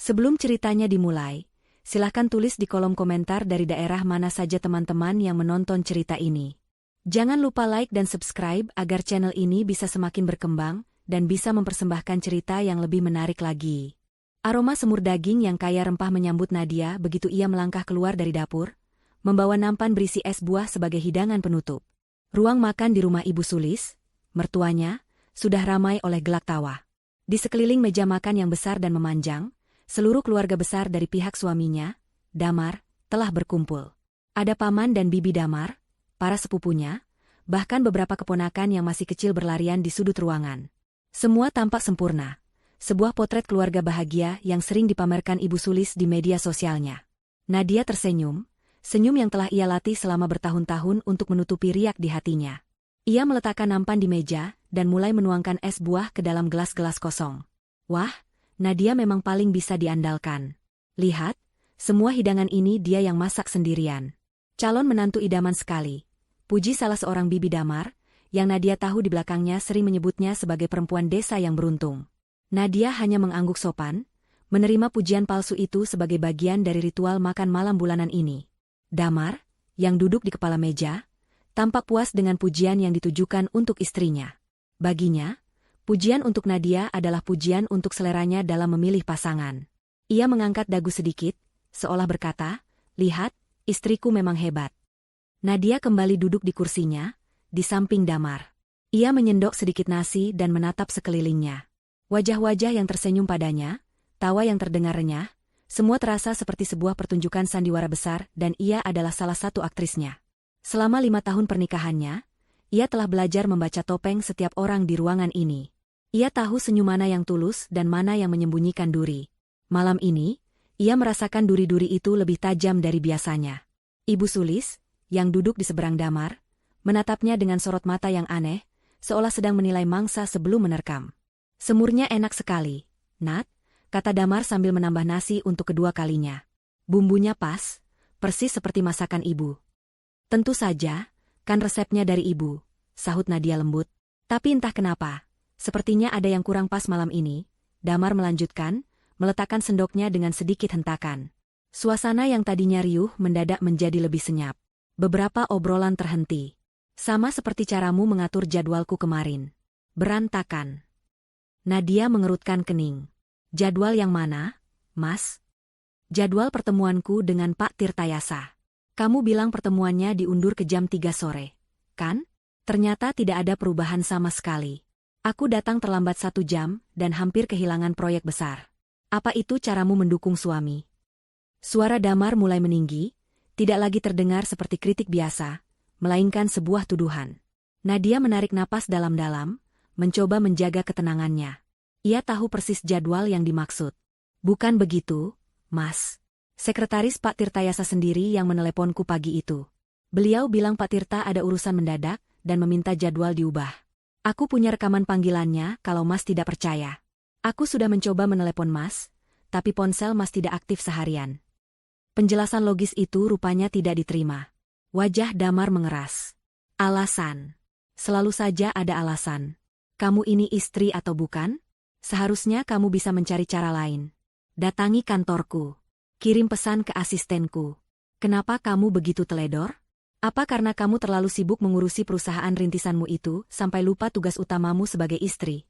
Sebelum ceritanya dimulai, silahkan tulis di kolom komentar dari daerah mana saja teman-teman yang menonton cerita ini. Jangan lupa like dan subscribe agar channel ini bisa semakin berkembang dan bisa mempersembahkan cerita yang lebih menarik lagi. Aroma semur daging yang kaya rempah menyambut Nadia begitu ia melangkah keluar dari dapur, membawa nampan berisi es buah sebagai hidangan penutup. Ruang makan di rumah Ibu Sulis, mertuanya, sudah ramai oleh gelak tawa. Di sekeliling meja makan yang besar dan memanjang, seluruh keluarga besar dari pihak suaminya, Damar, telah berkumpul. Ada paman dan bibi Damar, para sepupunya, bahkan beberapa keponakan yang masih kecil berlarian di sudut ruangan. Semua tampak sempurna. Sebuah potret keluarga bahagia yang sering dipamerkan Ibu Sulis di media sosialnya. Nadia tersenyum, senyum yang telah ia latih selama bertahun-tahun untuk menutupi riak di hatinya. Ia meletakkan nampan di meja dan mulai menuangkan es buah ke dalam gelas-gelas kosong. Wah, Nadia memang paling bisa diandalkan. Lihat, semua hidangan ini dia yang masak sendirian. Calon menantu idaman sekali. Puji salah seorang bibi Damar, yang Nadia tahu di belakangnya sering menyebutnya sebagai perempuan desa yang beruntung. Nadia hanya mengangguk sopan, menerima pujian palsu itu sebagai bagian dari ritual makan malam bulanan ini. Damar, yang duduk di kepala meja, tampak puas dengan pujian yang ditujukan untuk istrinya. Baginya, pujian untuk Nadia adalah pujian untuk seleranya dalam memilih pasangan. Ia mengangkat dagu sedikit, seolah berkata, "Lihat, istriku memang hebat." Nadia kembali duduk di kursinya, di samping Damar. Ia menyendok sedikit nasi dan menatap sekelilingnya. Wajah-wajah yang tersenyum padanya, tawa yang terdengar renyah, semua terasa seperti sebuah pertunjukan sandiwara besar dan ia adalah salah satu aktrisnya. Selama 5 tahun pernikahannya, ia telah belajar membaca topeng setiap orang di ruangan ini. Ia tahu senyum mana yang tulus dan mana yang menyembunyikan duri. Malam ini, ia merasakan duri-duri itu lebih tajam dari biasanya. Ibu Sulis, yang duduk di seberang Damar, menatapnya dengan sorot mata yang aneh, seolah sedang menilai mangsa sebelum menerkam. "Semurnya enak sekali, Nat," kata Damar sambil menambah nasi untuk kedua kalinya. "Bumbunya pas, persis seperti masakan ibu." "Tentu saja, kan resepnya dari ibu," sahut Nadia lembut. "Tapi entah kenapa, sepertinya ada yang kurang pas malam ini," Damar melanjutkan, meletakkan sendoknya dengan sedikit hentakan. Suasana yang tadinya riuh mendadak menjadi lebih senyap. Beberapa obrolan terhenti. "Sama seperti caramu mengatur jadwalku kemarin. Berantakan." Nadia mengerutkan kening. "Jadwal yang mana, Mas?" "Jadwal pertemuanku dengan Pak Tirtayasa. Kamu bilang pertemuannya diundur ke jam 3 sore, kan? Ternyata tidak ada perubahan sama sekali. Aku datang terlambat 1 jam dan hampir kehilangan proyek besar. Apa itu caramu mendukung suami?" Suara Damar mulai meninggi, tidak lagi terdengar seperti kritik biasa, melainkan sebuah tuduhan. Nadia menarik napas dalam-dalam, mencoba menjaga ketenangannya. Ia tahu persis jadwal yang dimaksud. "Bukan begitu, Mas. Sekretaris Pak Tirtayasa sendiri yang meneleponku pagi itu. Beliau bilang Pak Tirta ada urusan mendadak dan meminta jadwal diubah. Aku punya rekaman panggilannya kalau Mas tidak percaya. Aku sudah mencoba menelepon Mas, tapi ponsel Mas tidak aktif seharian." Penjelasan logis itu rupanya tidak diterima. Wajah Damar mengeras. "Alasan. Selalu saja ada alasan. Kamu ini istri atau bukan? Seharusnya kamu bisa mencari cara lain. Datangi kantorku. Kirim pesan ke asistenku. Kenapa kamu begitu teledor? Apa karena kamu terlalu sibuk mengurusi perusahaan rintisanmu itu sampai lupa tugas utamamu sebagai istri?"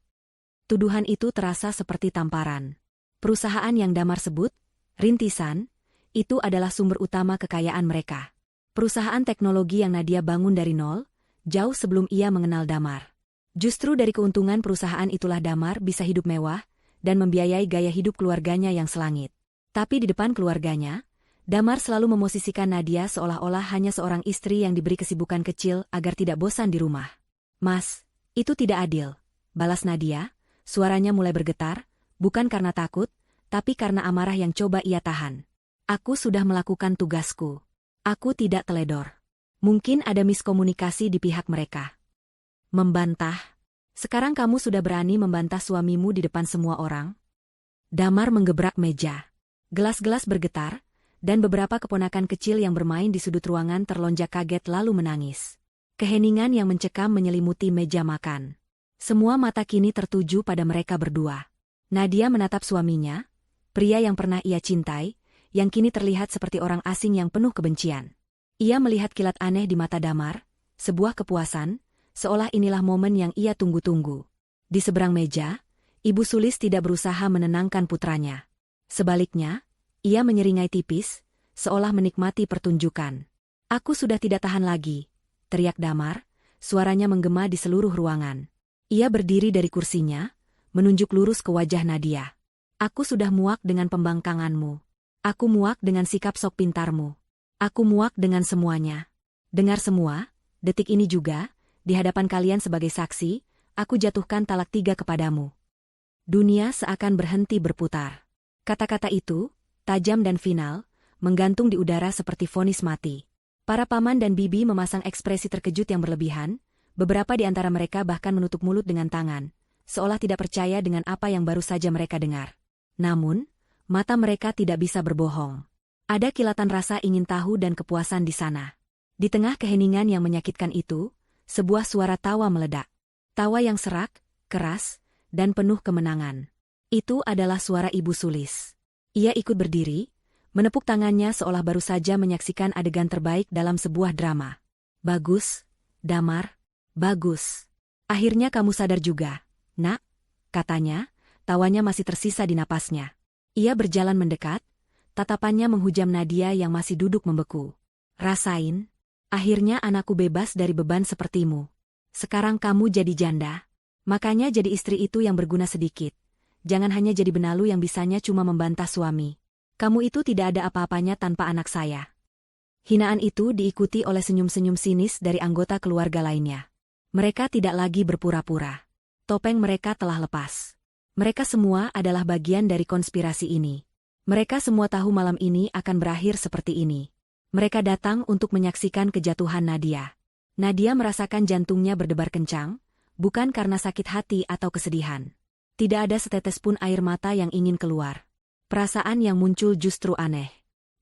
Tuduhan itu terasa seperti tamparan. Perusahaan yang Damar sebut, rintisan, itu adalah sumber utama kekayaan mereka. Perusahaan teknologi yang Nadia bangun dari nol, jauh sebelum ia mengenal Damar. Justru dari keuntungan perusahaan itulah Damar bisa hidup mewah dan membiayai gaya hidup keluarganya yang selangit. Tapi di depan keluarganya, Damar selalu memosisikan Nadia seolah-olah hanya seorang istri yang diberi kesibukan kecil agar tidak bosan di rumah. "Mas, itu tidak adil," balas Nadia, suaranya mulai bergetar, bukan karena takut, tapi karena amarah yang coba ia tahan. "Aku sudah melakukan tugasku. Aku tidak teledor. Mungkin ada miskomunikasi di pihak mereka." "Membantah? Sekarang kamu sudah berani membantah suamimu di depan semua orang?" Damar menggebrak meja. Gelas-gelas bergetar, dan beberapa keponakan kecil yang bermain di sudut ruangan terlonjak kaget lalu menangis. Keheningan yang mencekam menyelimuti meja makan. Semua mata kini tertuju pada mereka berdua. Nadia menatap suaminya, pria yang pernah ia cintai, yang kini terlihat seperti orang asing yang penuh kebencian. Ia melihat kilat aneh di mata Damar, sebuah kepuasan, seolah inilah momen yang ia tunggu-tunggu. Di seberang meja, Ibu Sulis tidak berusaha menenangkan putranya. Sebaliknya, ia menyeringai tipis, seolah menikmati pertunjukan. "Aku sudah tidak tahan lagi," teriak Damar, suaranya menggema di seluruh ruangan. Ia berdiri dari kursinya, menunjuk lurus ke wajah Nadia. "Aku sudah muak dengan pembangkanganmu. Aku muak dengan sikap sok pintarmu. Aku muak dengan semuanya. Dengar semua, detik ini juga, di hadapan kalian sebagai saksi, aku jatuhkan talak 3 kepadamu." Dunia seakan berhenti berputar. Kata-kata itu, tajam dan final, menggantung di udara seperti vonis mati. Para paman dan bibi memasang ekspresi terkejut yang berlebihan, beberapa di antara mereka bahkan menutup mulut dengan tangan, seolah tidak percaya dengan apa yang baru saja mereka dengar. Namun, mata mereka tidak bisa berbohong. Ada kilatan rasa ingin tahu dan kepuasan di sana. Di tengah keheningan yang menyakitkan itu, sebuah suara tawa meledak. Tawa yang serak, keras, dan penuh kemenangan. Itu adalah suara Ibu Sulis. Ia ikut berdiri, menepuk tangannya seolah baru saja menyaksikan adegan terbaik dalam sebuah drama. "Bagus, Damar, bagus. Akhirnya kamu sadar juga, Nak," katanya, tawanya masih tersisa di napasnya. Ia berjalan mendekat, tatapannya menghujam Nadia yang masih duduk membeku. "Rasain, akhirnya anakku bebas dari beban sepertimu. Sekarang kamu jadi janda. Makanya jadi istri itu yang berguna sedikit. Jangan hanya jadi benalu yang bisanya cuma membantah suami. Kamu itu tidak ada apa-apanya tanpa anak saya." Hinaan itu diikuti oleh senyum-senyum sinis dari anggota keluarga lainnya. Mereka tidak lagi berpura-pura. Topeng mereka telah lepas. Mereka semua adalah bagian dari konspirasi ini. Mereka semua tahu malam ini akan berakhir seperti ini. Mereka datang untuk menyaksikan kejatuhan Nadia. Nadia merasakan jantungnya berdebar kencang, bukan karena sakit hati atau kesedihan. Tidak ada setetes pun air mata yang ingin keluar. Perasaan yang muncul justru aneh.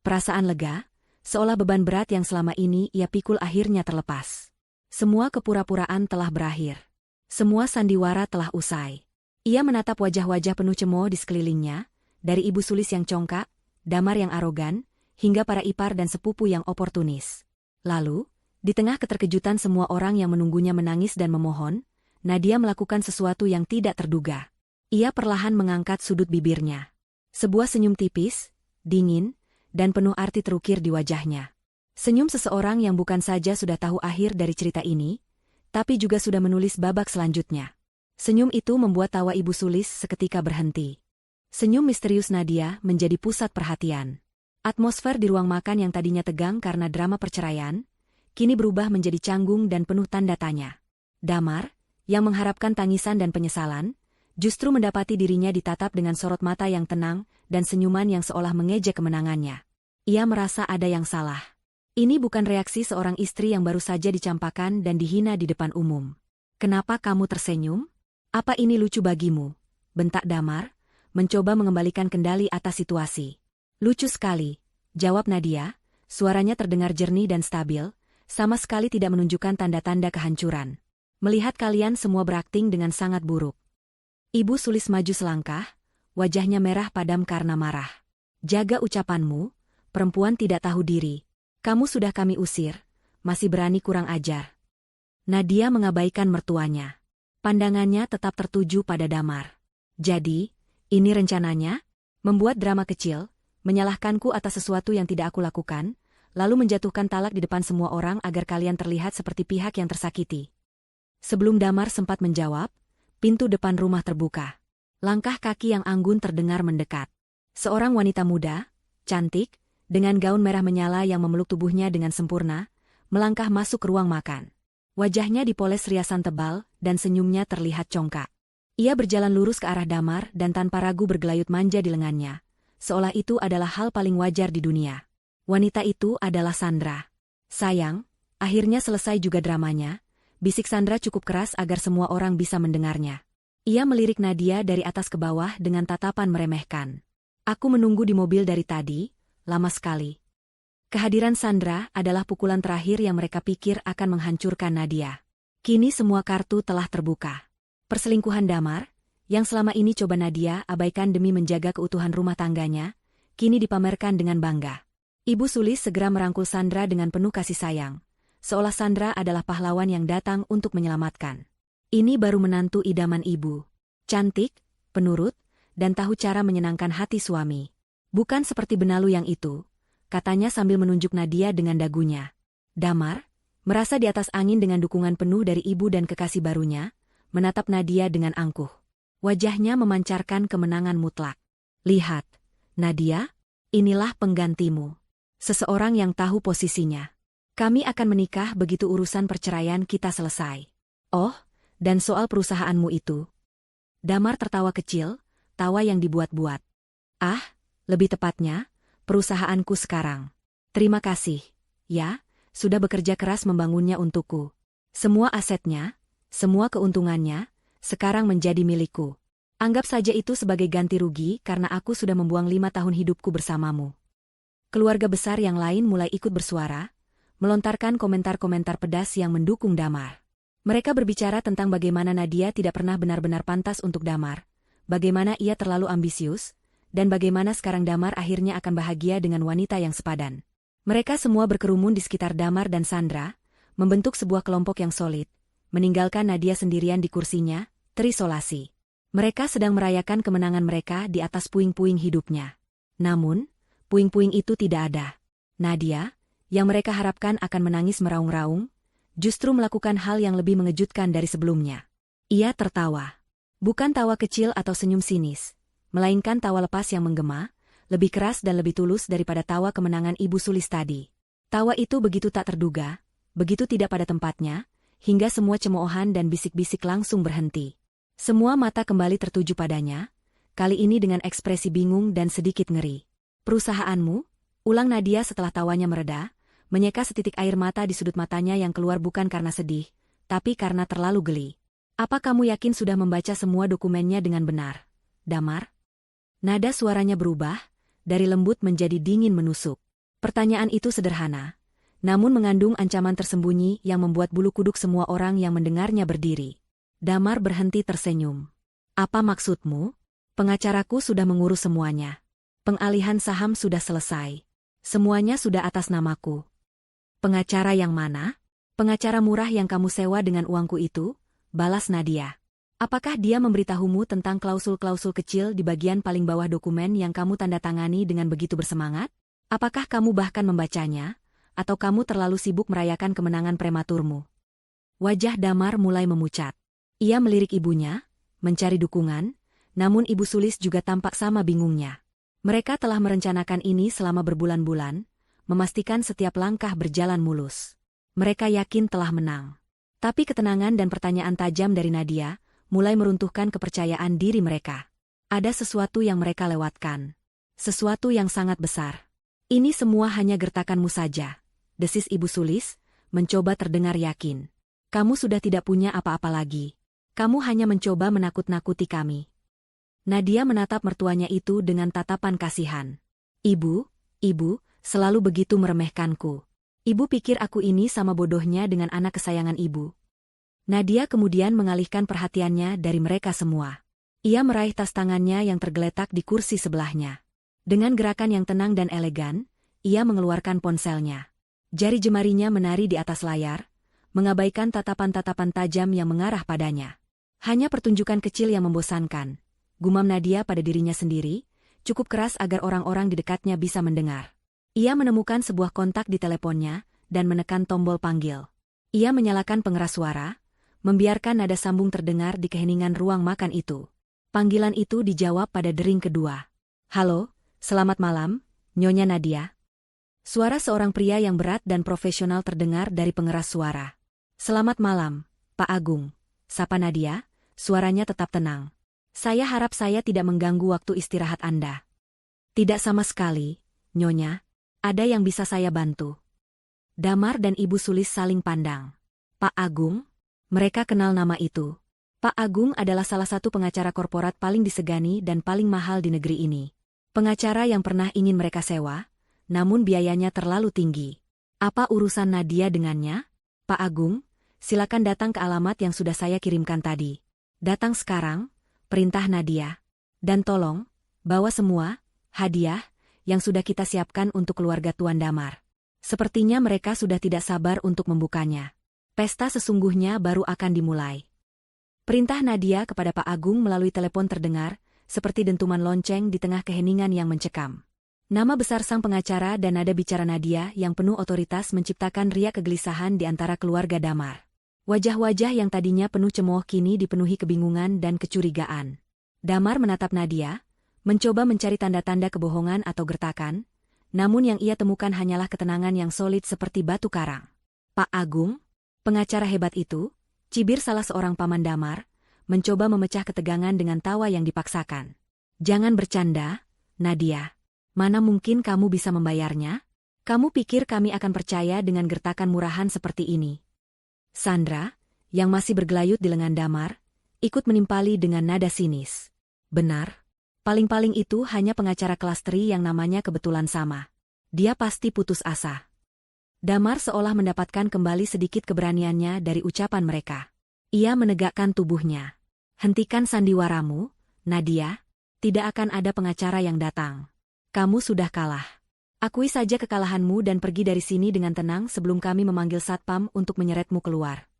Perasaan lega, seolah beban berat yang selama ini ia pikul akhirnya terlepas. Semua kepura-puraan telah berakhir. Semua sandiwara telah usai. Ia menatap wajah-wajah penuh cemooh di sekelilingnya, dari Ibu Sulis yang congkak, Damar yang arogan, hingga para ipar dan sepupu yang oportunis. Lalu, di tengah keterkejutan semua orang yang menunggunya menangis dan memohon, Nadia melakukan sesuatu yang tidak terduga. Ia perlahan mengangkat sudut bibirnya. Sebuah senyum tipis, dingin, dan penuh arti terukir di wajahnya. Senyum seseorang yang bukan saja sudah tahu akhir dari cerita ini, tapi juga sudah menulis babak selanjutnya. Senyum itu membuat tawa Ibu Sulis seketika berhenti. Senyum misterius Nadia menjadi pusat perhatian. Atmosfer di ruang makan yang tadinya tegang karena drama perceraian, kini berubah menjadi canggung dan penuh tanda tanya. Damar, yang mengharapkan tangisan dan penyesalan, justru mendapati dirinya ditatap dengan sorot mata yang tenang dan senyuman yang seolah mengejek kemenangannya. Ia merasa ada yang salah. Ini bukan reaksi seorang istri yang baru saja dicampakan dan dihina di depan umum. "Kenapa kamu tersenyum? Apa ini lucu bagimu?" bentak Damar, mencoba mengembalikan kendali atas situasi. "Lucu sekali," jawab Nadia, suaranya terdengar jernih dan stabil, sama sekali tidak menunjukkan tanda-tanda kehancuran. "Melihat kalian semua berakting dengan sangat buruk." Ibu Sulis maju selangkah, wajahnya merah padam karena marah. "Jaga ucapanmu, perempuan tidak tahu diri. Kamu sudah kami usir, masih berani kurang ajar." Nadia mengabaikan mertuanya. Pandangannya tetap tertuju pada Damar. "Jadi, ini rencananya? Membuat drama kecil, menyalahkanku atas sesuatu yang tidak aku lakukan, lalu menjatuhkan talak di depan semua orang agar kalian terlihat seperti pihak yang tersakiti." Sebelum Damar sempat menjawab, pintu depan rumah terbuka. Langkah kaki yang anggun terdengar mendekat. Seorang wanita muda, cantik, dengan gaun merah menyala yang memeluk tubuhnya dengan sempurna, melangkah masuk ke ruang makan. Wajahnya dipoles riasan tebal, dan senyumnya terlihat congkak. Ia berjalan lurus ke arah Damar dan tanpa ragu bergelayut manja di lengannya, seolah itu adalah hal paling wajar di dunia. Wanita itu adalah Sandra. "Sayang, akhirnya selesai juga dramanya," bisik Sandra cukup keras agar semua orang bisa mendengarnya. Ia melirik Nadia dari atas ke bawah dengan tatapan meremehkan. "Aku menunggu di mobil dari tadi, lama sekali." Kehadiran Sandra adalah pukulan terakhir yang mereka pikir akan menghancurkan Nadia. Kini semua kartu telah terbuka. Perselingkuhan Damar, Yang selama ini coba Nadia abaikan demi menjaga keutuhan rumah tangganya, kini dipamerkan dengan bangga. Ibu Sulis segera merangkul Sandra dengan penuh kasih sayang, seolah Sandra adalah pahlawan yang datang untuk menyelamatkan. Ini baru menantu idaman ibu. Cantik, penurut, dan tahu cara menyenangkan hati suami. Bukan seperti benalu yang itu, katanya sambil menunjuk Nadia dengan dagunya. Damar, merasa di atas angin dengan dukungan penuh dari ibu dan kekasih barunya, menatap Nadia dengan angkuh. Wajahnya memancarkan kemenangan mutlak. Lihat, Nadia, inilah penggantimu. Seseorang yang tahu posisinya. Kami akan menikah begitu urusan perceraian kita selesai. Oh, dan soal perusahaanmu itu. Damar tertawa kecil, tawa yang dibuat-buat. Ah, lebih tepatnya, perusahaanku sekarang. Terima kasih, ya, sudah bekerja keras membangunnya untukku. Semua asetnya, semua keuntungannya, sekarang menjadi milikku. Anggap saja itu sebagai ganti rugi karena aku sudah membuang 5 tahun hidupku bersamamu. Keluarga besar yang lain mulai ikut bersuara, melontarkan komentar-komentar pedas yang mendukung Damar. Mereka berbicara tentang bagaimana Nadia tidak pernah benar-benar pantas untuk Damar, bagaimana ia terlalu ambisius, dan bagaimana sekarang Damar akhirnya akan bahagia dengan wanita yang sepadan. Mereka semua berkerumun di sekitar Damar dan Sandra, membentuk sebuah kelompok yang solid, meninggalkan Nadia sendirian di kursinya, terisolasi. Mereka sedang merayakan kemenangan mereka di atas puing-puing hidupnya. Namun, puing-puing itu tidak ada. Nadia, yang mereka harapkan akan menangis meraung-raung, justru melakukan hal yang lebih mengejutkan dari sebelumnya. Ia tertawa. Bukan tawa kecil atau senyum sinis, melainkan tawa lepas yang menggema, lebih keras dan lebih tulus daripada tawa kemenangan Ibu Sulis tadi. Tawa itu begitu tak terduga, begitu tidak pada tempatnya, hingga semua cemoohan dan bisik-bisik langsung berhenti. Semua mata kembali tertuju padanya, kali ini dengan ekspresi bingung dan sedikit ngeri. Perusahaanmu? Ulang Nadia setelah tawanya mereda, menyeka setitik air mata di sudut matanya yang keluar bukan karena sedih, tapi karena terlalu geli. Apa kamu yakin sudah membaca semua dokumennya dengan benar, Damar? Nada suaranya berubah, dari lembut menjadi dingin menusuk. Pertanyaan itu sederhana, namun mengandung ancaman tersembunyi yang membuat bulu kuduk semua orang yang mendengarnya berdiri. Damar berhenti tersenyum. Apa maksudmu? Pengacaraku sudah mengurus semuanya. Pengalihan saham sudah selesai. Semuanya sudah atas namaku. Pengacara yang mana? Pengacara murah yang kamu sewa dengan uangku itu? Balas Nadia. Apakah dia memberitahumu tentang klausul-klausul kecil di bagian paling bawah dokumen yang kamu tanda tangani dengan begitu bersemangat? Apakah kamu bahkan membacanya? Atau kamu terlalu sibuk merayakan kemenangan prematurmu? Wajah Damar mulai memucat. Ia melirik ibunya, mencari dukungan, namun Ibu Sulis juga tampak sama bingungnya. Mereka telah merencanakan ini selama berbulan-bulan, memastikan setiap langkah berjalan mulus. Mereka yakin telah menang. Tapi ketenangan dan pertanyaan tajam dari Nadia mulai meruntuhkan kepercayaan diri mereka. Ada sesuatu yang mereka lewatkan. Sesuatu yang sangat besar. Ini semua hanya gertakanmu saja, desis Ibu Sulis, mencoba terdengar yakin. Kamu sudah tidak punya apa-apa lagi. Kamu hanya mencoba menakut-nakuti kami. Nadia menatap mertuanya itu dengan tatapan kasihan. Ibu, selalu begitu meremehkanku. Ibu pikir aku ini sama bodohnya dengan anak kesayangan ibu. Nadia kemudian mengalihkan perhatiannya dari mereka semua. Ia meraih tas tangannya yang tergeletak di kursi sebelahnya. Dengan gerakan yang tenang dan elegan, ia mengeluarkan ponselnya. Jari jemarinya menari di atas layar, mengabaikan tatapan-tatapan tajam yang mengarah padanya. Hanya pertunjukan kecil yang membosankan, gumam Nadia pada dirinya sendiri, cukup keras agar orang-orang di dekatnya bisa mendengar. Ia menemukan sebuah kontak di teleponnya dan menekan tombol panggil. Ia menyalakan pengeras suara, membiarkan nada sambung terdengar di keheningan ruang makan itu. Panggilan itu dijawab pada dering kedua. Halo, selamat malam, Nyonya Nadia. Suara seorang pria yang berat dan profesional terdengar dari pengeras suara. Selamat malam, Pak Agung, sapa Nadia, suaranya tetap tenang. Saya harap saya tidak mengganggu waktu istirahat Anda. Tidak sama sekali, Nyonya. Ada yang bisa saya bantu? Damar dan Ibu Sulis saling pandang. Pak Agung? Mereka kenal nama itu. Pak Agung adalah salah satu pengacara korporat paling disegani dan paling mahal di negeri ini. Pengacara yang pernah ingin mereka sewa, namun biayanya terlalu tinggi. Apa urusan Nadia dengannya? Pak Agung, silakan datang ke alamat yang sudah saya kirimkan tadi. Datang sekarang, perintah Nadia. Dan tolong, bawa semua hadiah yang sudah kita siapkan untuk keluarga Tuan Damar. Sepertinya mereka sudah tidak sabar untuk membukanya. Pesta sesungguhnya baru akan dimulai. Perintah Nadia kepada Pak Agung melalui telepon terdengar, seperti dentuman lonceng di tengah keheningan yang mencekam. Nama besar sang pengacara dan nada bicara Nadia yang penuh otoritas menciptakan riak kegelisahan di antara keluarga Damar. Wajah-wajah yang tadinya penuh cemooh kini dipenuhi kebingungan dan kecurigaan. Damar menatap Nadia, mencoba mencari tanda-tanda kebohongan atau gertakan, namun yang ia temukan hanyalah ketenangan yang solid seperti batu karang. Pak Agung, pengacara hebat itu, cibir salah seorang paman Damar, mencoba memecah ketegangan dengan tawa yang dipaksakan. Jangan bercanda, Nadia. Mana mungkin kamu bisa membayarnya? Kamu pikir kami akan percaya dengan gertakan murahan seperti ini? Sandra, yang masih bergelayut di lengan Damar, ikut menimpali dengan nada sinis. Benar. Paling-paling itu hanya pengacara kelas teri yang namanya kebetulan sama. Dia pasti putus asa. Damar seolah mendapatkan kembali sedikit keberaniannya dari ucapan mereka. Ia menegakkan tubuhnya. Hentikan sandiwaramu, Nadia. Tidak akan ada pengacara yang datang. Kamu sudah kalah. Akui saja kekalahanmu dan pergi dari sini dengan tenang sebelum kami memanggil satpam untuk menyeretmu keluar.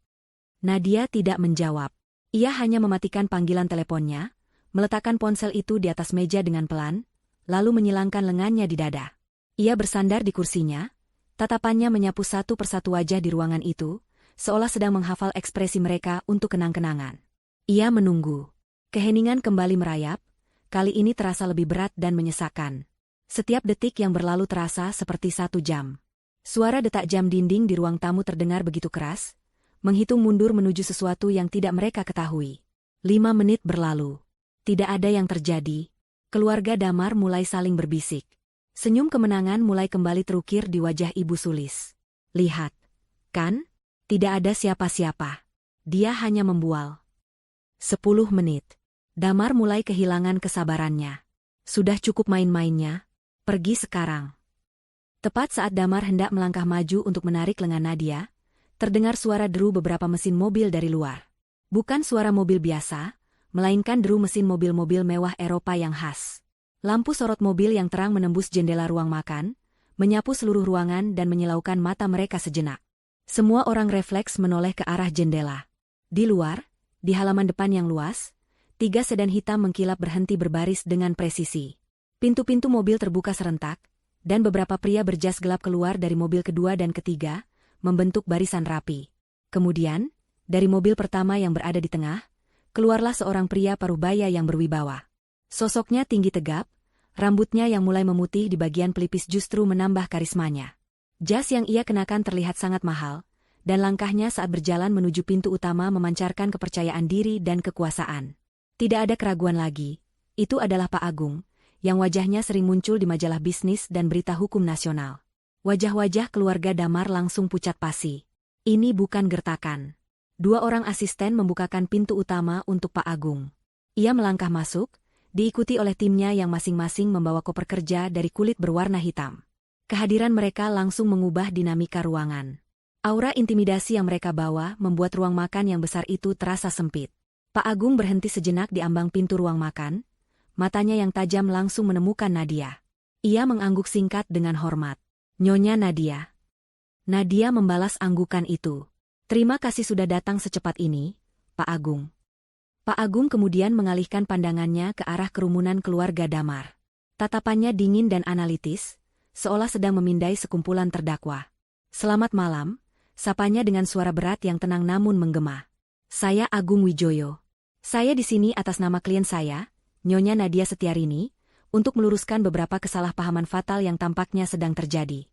Nadia tidak menjawab. Ia hanya mematikan panggilan teleponnya, meletakkan ponsel itu di atas meja dengan pelan, lalu menyilangkan lengannya di dada. Ia bersandar di kursinya, tatapannya menyapu satu persatu wajah di ruangan itu, seolah sedang menghafal ekspresi mereka untuk kenang-kenangan. Ia menunggu. Keheningan kembali merayap, kali ini terasa lebih berat dan menyesakkan. Setiap detik yang berlalu terasa seperti 1 jam. Suara detak jam dinding di ruang tamu terdengar begitu keras, menghitung mundur menuju sesuatu yang tidak mereka ketahui. 5 menit berlalu. Tidak ada yang terjadi. Keluarga Damar mulai saling berbisik. Senyum kemenangan mulai kembali terukir di wajah Ibu Sulis. Lihat, kan? Tidak ada siapa-siapa. Dia hanya membual. 10 menit. Damar mulai kehilangan kesabarannya. Sudah cukup main-mainnya. Pergi sekarang. Tepat saat Damar hendak melangkah maju untuk menarik lengan Nadia, terdengar suara deru beberapa mesin mobil dari luar. Bukan suara mobil biasa, melainkan deru mesin mobil-mobil mewah Eropa yang khas. Lampu sorot mobil yang terang menembus jendela ruang makan, menyapu seluruh ruangan dan menyilaukan mata mereka sejenak. Semua orang refleks menoleh ke arah jendela. Di luar, di halaman depan yang luas, 3 sedan hitam mengkilap berhenti berbaris dengan presisi. Pintu-pintu mobil terbuka serentak, dan beberapa pria berjas gelap keluar dari mobil kedua dan ketiga, membentuk barisan rapi. Kemudian, dari mobil pertama yang berada di tengah, keluarlah seorang pria parubaya yang berwibawa. Sosoknya tinggi tegap, rambutnya yang mulai memutih di bagian pelipis justru menambah karismanya. Jas yang ia kenakan terlihat sangat mahal, dan langkahnya saat berjalan menuju pintu utama memancarkan kepercayaan diri dan kekuasaan. Tidak ada keraguan lagi, itu adalah Pak Agung, yang wajahnya sering muncul di majalah bisnis dan berita hukum nasional. Wajah-wajah keluarga Damar langsung pucat pasi. Ini bukan gertakan. 2 orang asisten membukakan pintu utama untuk Pak Agung. Ia melangkah masuk, diikuti oleh timnya yang masing-masing membawa koper kerja dari kulit berwarna hitam. Kehadiran mereka langsung mengubah dinamika ruangan. Aura intimidasi yang mereka bawa membuat ruang makan yang besar itu terasa sempit. Pak Agung berhenti sejenak di ambang pintu ruang makan, matanya yang tajam langsung menemukan Nadia. Ia mengangguk singkat dengan hormat. Nyonya Nadia. Nadia membalas anggukan itu. Terima kasih sudah datang secepat ini, Pak Agung. Pak Agung kemudian mengalihkan pandangannya ke arah kerumunan keluarga Damar. Tatapannya dingin dan analitis, seolah sedang memindai sekumpulan terdakwa. Selamat malam, sapanya dengan suara berat yang tenang namun menggema. Saya Agung Wijoyo. Saya di sini atas nama klien saya, Nyonya Nadia Setiarini, untuk meluruskan beberapa kesalahpahaman fatal yang tampaknya sedang terjadi.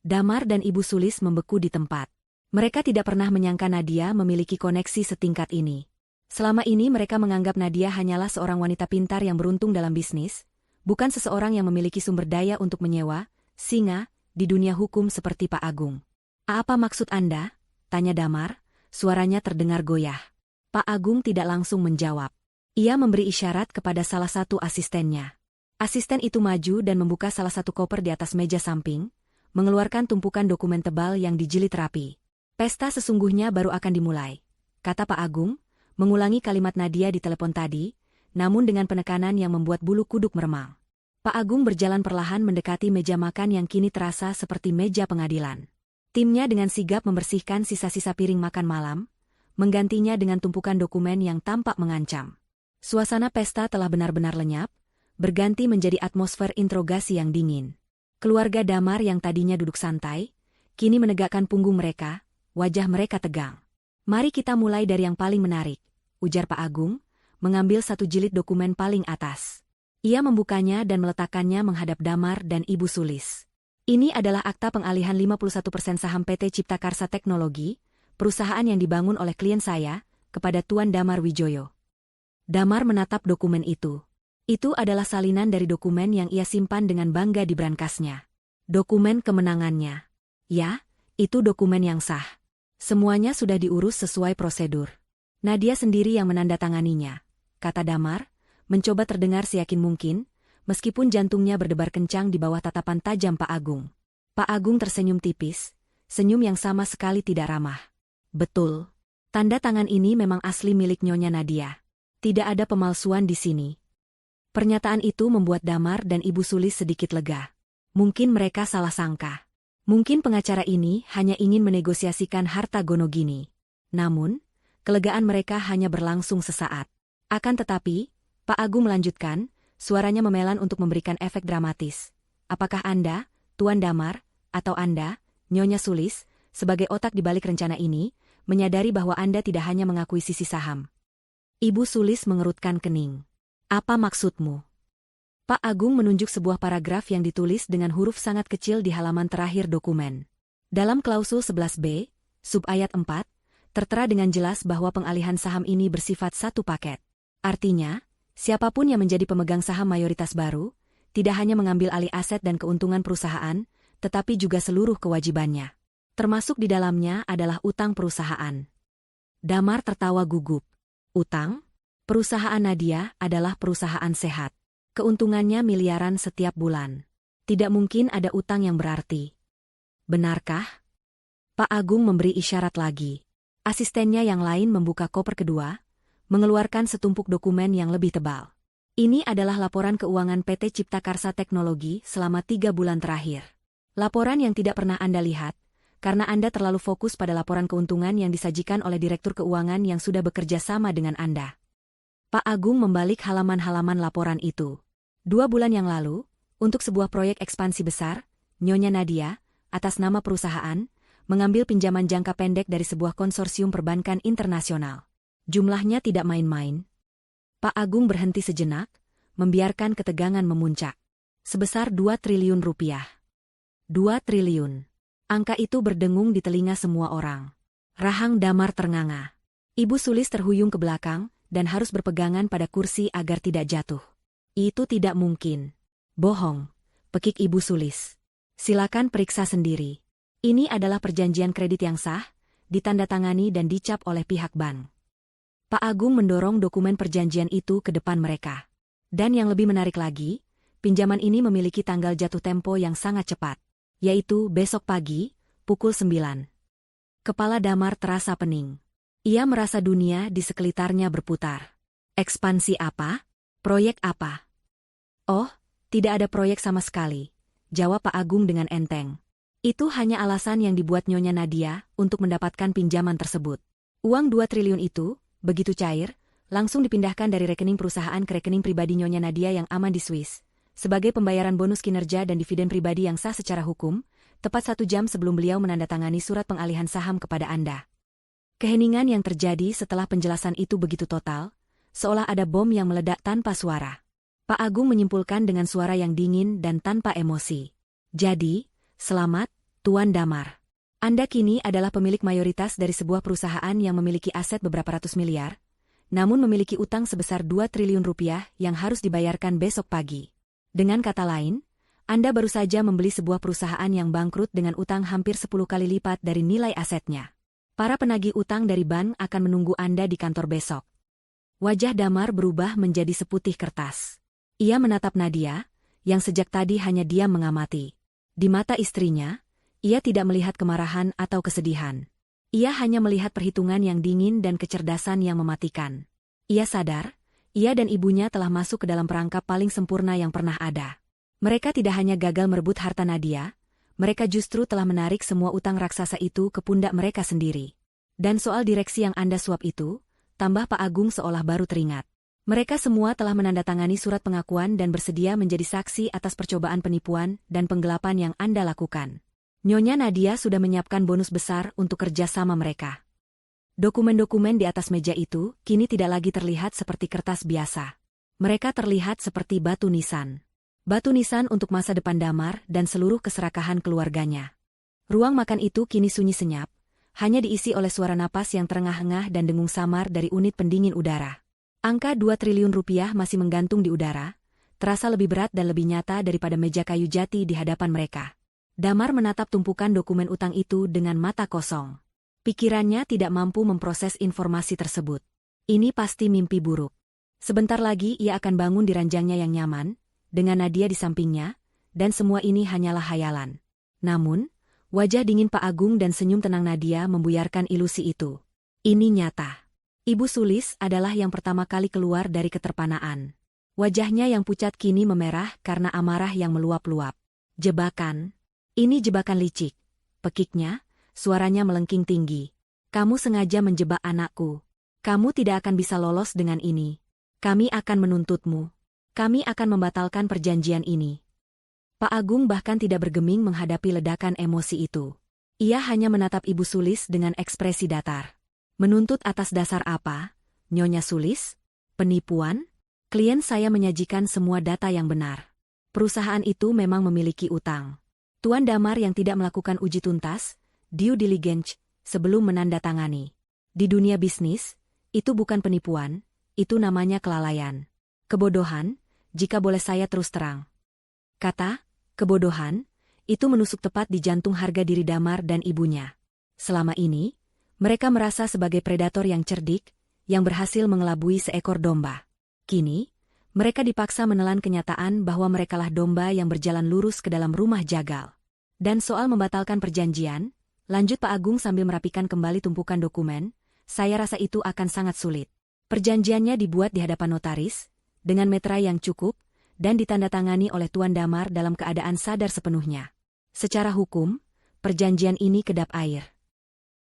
Damar dan Ibu Sulis membeku di tempat. Mereka tidak pernah menyangka Nadia memiliki koneksi setingkat ini. Selama ini mereka menganggap Nadia hanyalah seorang wanita pintar yang beruntung dalam bisnis, bukan seseorang yang memiliki sumber daya untuk menyewa, singa, di dunia hukum seperti Pak Agung. Apa maksud Anda? Tanya Damar, suaranya terdengar goyah. Pak Agung tidak langsung menjawab. Ia memberi isyarat kepada salah satu asistennya. Asisten itu maju dan membuka salah satu koper di atas meja samping, mengeluarkan tumpukan dokumen tebal yang dijilid rapi. Pesta sesungguhnya baru akan dimulai, kata Pak Agung, mengulangi kalimat Nadia di telepon tadi, namun dengan penekanan yang membuat bulu kuduk meremang. Pak Agung berjalan perlahan mendekati meja makan yang kini terasa seperti meja pengadilan. Timnya dengan sigap membersihkan sisa-sisa piring makan malam, menggantinya dengan tumpukan dokumen yang tampak mengancam. Suasana pesta telah benar-benar lenyap, berganti menjadi atmosfer interogasi yang dingin. Keluarga Damar yang tadinya duduk santai, kini menegakkan punggung mereka, wajah mereka tegang. "Mari kita mulai dari yang paling menarik," ujar Pak Agung, mengambil satu jilid dokumen paling atas. Ia membukanya dan meletakkannya menghadap Damar dan Ibu Sulis. Ini adalah akta pengalihan 51% saham PT Cipta Karsa Teknologi, perusahaan yang dibangun oleh klien saya, kepada Tuan Damar Wijoyo. Damar menatap dokumen itu. Itu adalah salinan dari dokumen yang ia simpan dengan bangga di brankasnya. Dokumen kemenangannya. Ya, itu dokumen yang sah. Semuanya sudah diurus sesuai prosedur. Nadia sendiri yang menandatanganinya, kata Damar, mencoba terdengar seyakin mungkin, meskipun jantungnya berdebar kencang di bawah tatapan tajam Pak Agung. Pak Agung tersenyum tipis, senyum yang sama sekali tidak ramah. Betul. Tanda tangan ini memang asli milik Nyonya Nadia. Tidak ada pemalsuan di sini. Pernyataan itu membuat Damar dan Ibu Sulis sedikit lega. Mungkin mereka salah sangka. Mungkin pengacara ini hanya ingin menegosiasikan harta Gonogini. Namun, kelegaan mereka hanya berlangsung sesaat. Akan tetapi, Pak Agung melanjutkan, suaranya memelan untuk memberikan efek dramatis. Apakah Anda, Tuan Damar, atau Anda, Nyonya Sulis, sebagai otak di balik rencana ini, menyadari bahwa Anda tidak hanya mengakui sisi saham? Ibu Sulis mengerutkan kening. Apa maksudmu? Pak Agung menunjuk sebuah paragraf yang ditulis dengan huruf sangat kecil di halaman terakhir dokumen. Dalam klausul 11B, sub-ayat 4, tertera dengan jelas bahwa pengalihan saham ini bersifat satu paket. Artinya, siapapun yang menjadi pemegang saham mayoritas baru, tidak hanya mengambil alih aset dan keuntungan perusahaan, tetapi juga seluruh kewajibannya. Termasuk di dalamnya adalah utang perusahaan. Damar tertawa gugup. Utang? Perusahaan Nadia adalah perusahaan sehat. Keuntungannya miliaran setiap bulan. Tidak mungkin ada utang yang berarti. Benarkah? Pak Agung memberi isyarat lagi. Asistennya yang lain membuka koper kedua, mengeluarkan setumpuk dokumen yang lebih tebal. Ini adalah laporan keuangan PT Cipta Karsa Teknologi selama 3 bulan terakhir. Laporan yang tidak pernah Anda lihat, karena Anda terlalu fokus pada laporan keuntungan yang disajikan oleh Direktur Keuangan yang sudah bekerja sama dengan Anda. Pak Agung membalik halaman-halaman laporan itu. 2 bulan yang lalu, untuk sebuah proyek ekspansi besar, Nyonya Nadia, atas nama perusahaan, mengambil pinjaman jangka pendek dari sebuah konsorsium perbankan internasional. Jumlahnya tidak main-main. Pak Agung berhenti sejenak, membiarkan ketegangan memuncak. Sebesar 2 triliun rupiah. 2 triliun. Angka itu berdengung di telinga semua orang. Rahang Damar ternganga. Ibu Sulis terhuyung ke belakang, dan harus berpegangan pada kursi agar tidak jatuh. Itu tidak mungkin. Bohong, pekik Ibu Sulis. Silakan periksa sendiri. Ini adalah perjanjian kredit yang sah, ditandatangani dan dicap oleh pihak bank. Pak Agung mendorong dokumen perjanjian itu ke depan mereka. Dan yang lebih menarik lagi, pinjaman ini memiliki tanggal jatuh tempo yang sangat cepat, yaitu besok pagi, pukul 9. Kepala Damar terasa pening. Ia merasa dunia di sekelitarnya berputar. Ekspansi apa? Proyek apa? Oh, tidak ada proyek sama sekali, jawab Pak Agung dengan enteng. Itu hanya alasan yang dibuat Nyonya Nadia untuk mendapatkan pinjaman tersebut. Uang 2 triliun itu, begitu cair, langsung dipindahkan dari rekening perusahaan ke rekening pribadi Nyonya Nadia yang aman di Swiss, sebagai pembayaran bonus kinerja dan dividen pribadi yang sah secara hukum, tepat 1 jam sebelum beliau menandatangani surat pengalihan saham kepada Anda. Keheningan yang terjadi setelah penjelasan itu begitu total, seolah ada bom yang meledak tanpa suara. Pak Agung menyimpulkan dengan suara yang dingin dan tanpa emosi. Jadi, selamat, Tuan Damar. Anda kini adalah pemilik mayoritas dari sebuah perusahaan yang memiliki aset beberapa ratus miliar, namun memiliki utang sebesar 2 triliun rupiah yang harus dibayarkan besok pagi. Dengan kata lain, Anda baru saja membeli sebuah perusahaan yang bangkrut dengan utang hampir 10 kali lipat dari nilai asetnya. Para penagih utang dari bank akan menunggu Anda di kantor besok. Wajah Damar berubah menjadi seputih kertas. Ia menatap Nadia, yang sejak tadi hanya diam mengamati. Di mata istrinya, ia tidak melihat kemarahan atau kesedihan. Ia hanya melihat perhitungan yang dingin dan kecerdasan yang mematikan. Ia sadar, Ia dan ibunya telah masuk ke dalam perangkap paling sempurna yang pernah ada. Mereka tidak hanya gagal merebut harta Nadia, mereka justru telah menarik semua utang raksasa itu ke pundak mereka sendiri. Dan soal direksi yang Anda suap itu, tambah Pak Agung seolah baru teringat. Mereka semua telah menandatangani surat pengakuan dan bersedia menjadi saksi atas percobaan penipuan dan penggelapan yang Anda lakukan. Nyonya Nadia sudah menyiapkan bonus besar untuk kerjasama mereka. Dokumen-dokumen di atas meja itu kini tidak lagi terlihat seperti kertas biasa. Mereka terlihat seperti batu nisan. Batu nisan untuk masa depan Damar dan seluruh keserakahan keluarganya. Ruang makan itu kini sunyi senyap, hanya diisi oleh suara napas yang terengah-engah dan dengung samar dari unit pendingin udara. Angka 2 triliun rupiah masih menggantung di udara, terasa lebih berat dan lebih nyata daripada meja kayu jati di hadapan mereka. Damar menatap tumpukan dokumen utang itu dengan mata kosong. Pikirannya tidak mampu memproses informasi tersebut. Ini pasti mimpi buruk. Sebentar lagi ia akan bangun di ranjangnya yang nyaman, dengan Nadia di sampingnya, dan semua ini hanyalah hayalan. Namun, wajah dingin Pak Agung dan senyum tenang Nadia membuyarkan ilusi itu. Ini nyata. Ibu Sulis adalah yang pertama kali keluar dari keterpanaan. Wajahnya yang pucat kini memerah karena amarah yang meluap-luap. Jebakan. Ini jebakan licik. Pekiknya. Suaranya melengking tinggi. Kamu sengaja menjebak anakku. Kamu tidak akan bisa lolos dengan ini. Kami akan menuntutmu. Kami akan membatalkan perjanjian ini. Pak Agung bahkan tidak bergeming menghadapi ledakan emosi itu. Ia hanya menatap Ibu Sulis dengan ekspresi datar. Menuntut atas dasar apa, Nyonya Sulis? Penipuan? Klien saya menyajikan semua data yang benar. Perusahaan itu memang memiliki utang. Tuan Damar yang tidak melakukan uji tuntas, due diligence, sebelum menandatangani. Di dunia bisnis, itu bukan penipuan, itu namanya kelalaian. Kebodohan, jika boleh saya terus terang. Kata, kebodohan, itu menusuk tepat di jantung harga diri Damar dan ibunya. Selama ini, mereka merasa sebagai predator yang cerdik, yang berhasil mengelabui seekor domba. Kini, mereka dipaksa menelan kenyataan bahwa merekalah domba yang berjalan lurus ke dalam rumah jagal. Dan soal membatalkan perjanjian, lanjut Pak Agung sambil merapikan kembali tumpukan dokumen, saya rasa itu akan sangat sulit. Perjanjiannya dibuat di hadapan notaris, dengan meterai yang cukup, dan ditandatangani oleh Tuan Damar dalam keadaan sadar sepenuhnya. Secara hukum, perjanjian ini kedap air.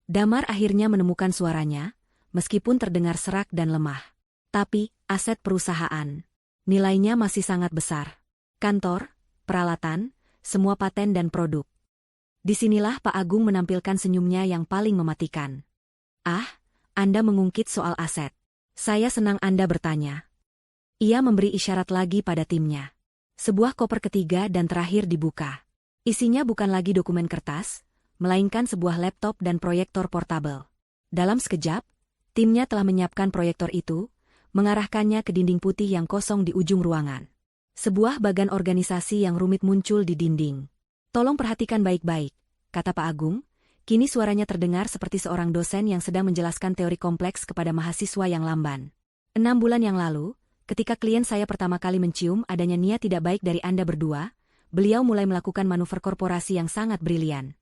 Damar akhirnya menemukan suaranya, meskipun terdengar serak dan lemah. Tapi, aset perusahaan. Nilainya masih sangat besar. Kantor, peralatan, semua paten dan produk. Disinilah Pak Agung menampilkan senyumnya yang paling mematikan. Ah, Anda mengungkit soal aset. Saya senang Anda bertanya. Ia memberi isyarat lagi pada timnya. Sebuah koper ketiga dan terakhir dibuka. Isinya bukan lagi dokumen kertas, melainkan sebuah laptop dan proyektor portabel. Dalam sekejap, timnya telah menyiapkan proyektor itu, mengarahkannya ke dinding putih yang kosong di ujung ruangan. Sebuah bagan organisasi yang rumit muncul di dinding. Tolong perhatikan baik-baik, kata Pak Agung. Kini suaranya terdengar seperti seorang dosen yang sedang menjelaskan teori kompleks kepada mahasiswa yang lamban. 6 bulan yang lalu, ketika klien saya pertama kali mencium adanya niat tidak baik dari Anda berdua, beliau mulai melakukan manuver korporasi yang sangat brilian.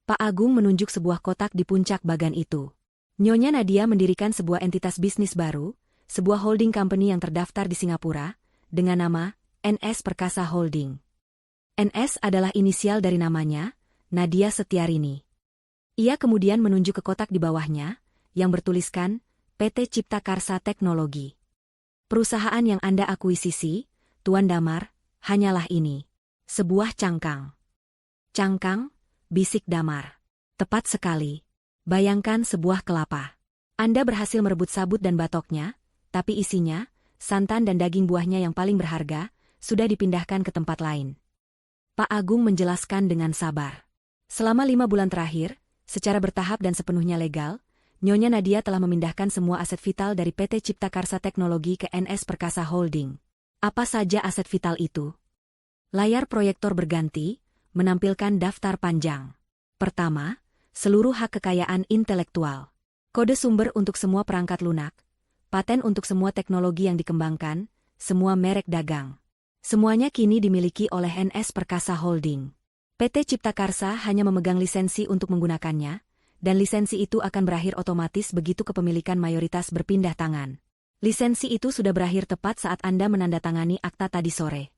Pak Agung menunjuk sebuah kotak di puncak bagan itu. Nyonya Nadia mendirikan sebuah entitas bisnis baru, sebuah holding company yang terdaftar di Singapura, dengan nama NS Perkasa Holding. NS adalah inisial dari namanya, Nadia Setiarini. Ia kemudian menunjuk ke kotak di bawahnya, yang bertuliskan, PT Cipta Karsa Teknologi. Perusahaan yang Anda akuisisi, Tuan Damar, hanyalah ini. Sebuah cangkang. Cangkang, bisik Damar. Tepat sekali. Bayangkan sebuah kelapa. Anda berhasil merebut sabut dan batoknya, tapi isinya, santan dan daging buahnya yang paling berharga, sudah dipindahkan ke tempat lain. Pak Agung menjelaskan dengan sabar. Selama 5 bulan terakhir, secara bertahap dan sepenuhnya legal, Nyonya Nadia telah memindahkan semua aset vital dari PT Cipta Karsa Teknologi ke NS Perkasa Holding. Apa saja aset vital itu? Layar proyektor berganti, menampilkan daftar panjang. Pertama, seluruh hak kekayaan intelektual. Kode sumber untuk semua perangkat lunak. Paten untuk semua teknologi yang dikembangkan, semua merek dagang. Semuanya kini dimiliki oleh NS Perkasa Holding. PT Cipta Karsa hanya memegang lisensi untuk menggunakannya, dan lisensi itu akan berakhir otomatis begitu kepemilikan mayoritas berpindah tangan. Lisensi itu sudah berakhir tepat saat Anda menandatangani akta tadi sore.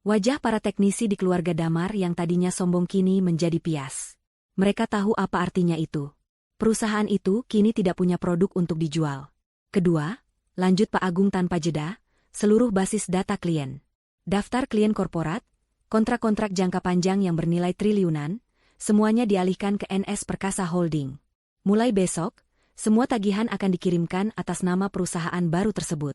Wajah para teknisi di keluarga Damar yang tadinya sombong kini menjadi pias. Mereka tahu apa artinya itu. Perusahaan itu kini tidak punya produk untuk dijual. Kedua, lanjut Pak Agung tanpa jeda, seluruh basis data klien. Daftar klien korporat, kontrak-kontrak jangka panjang yang bernilai triliunan, semuanya dialihkan ke NS Perkasa Holding. Mulai besok, semua tagihan akan dikirimkan atas nama perusahaan baru tersebut.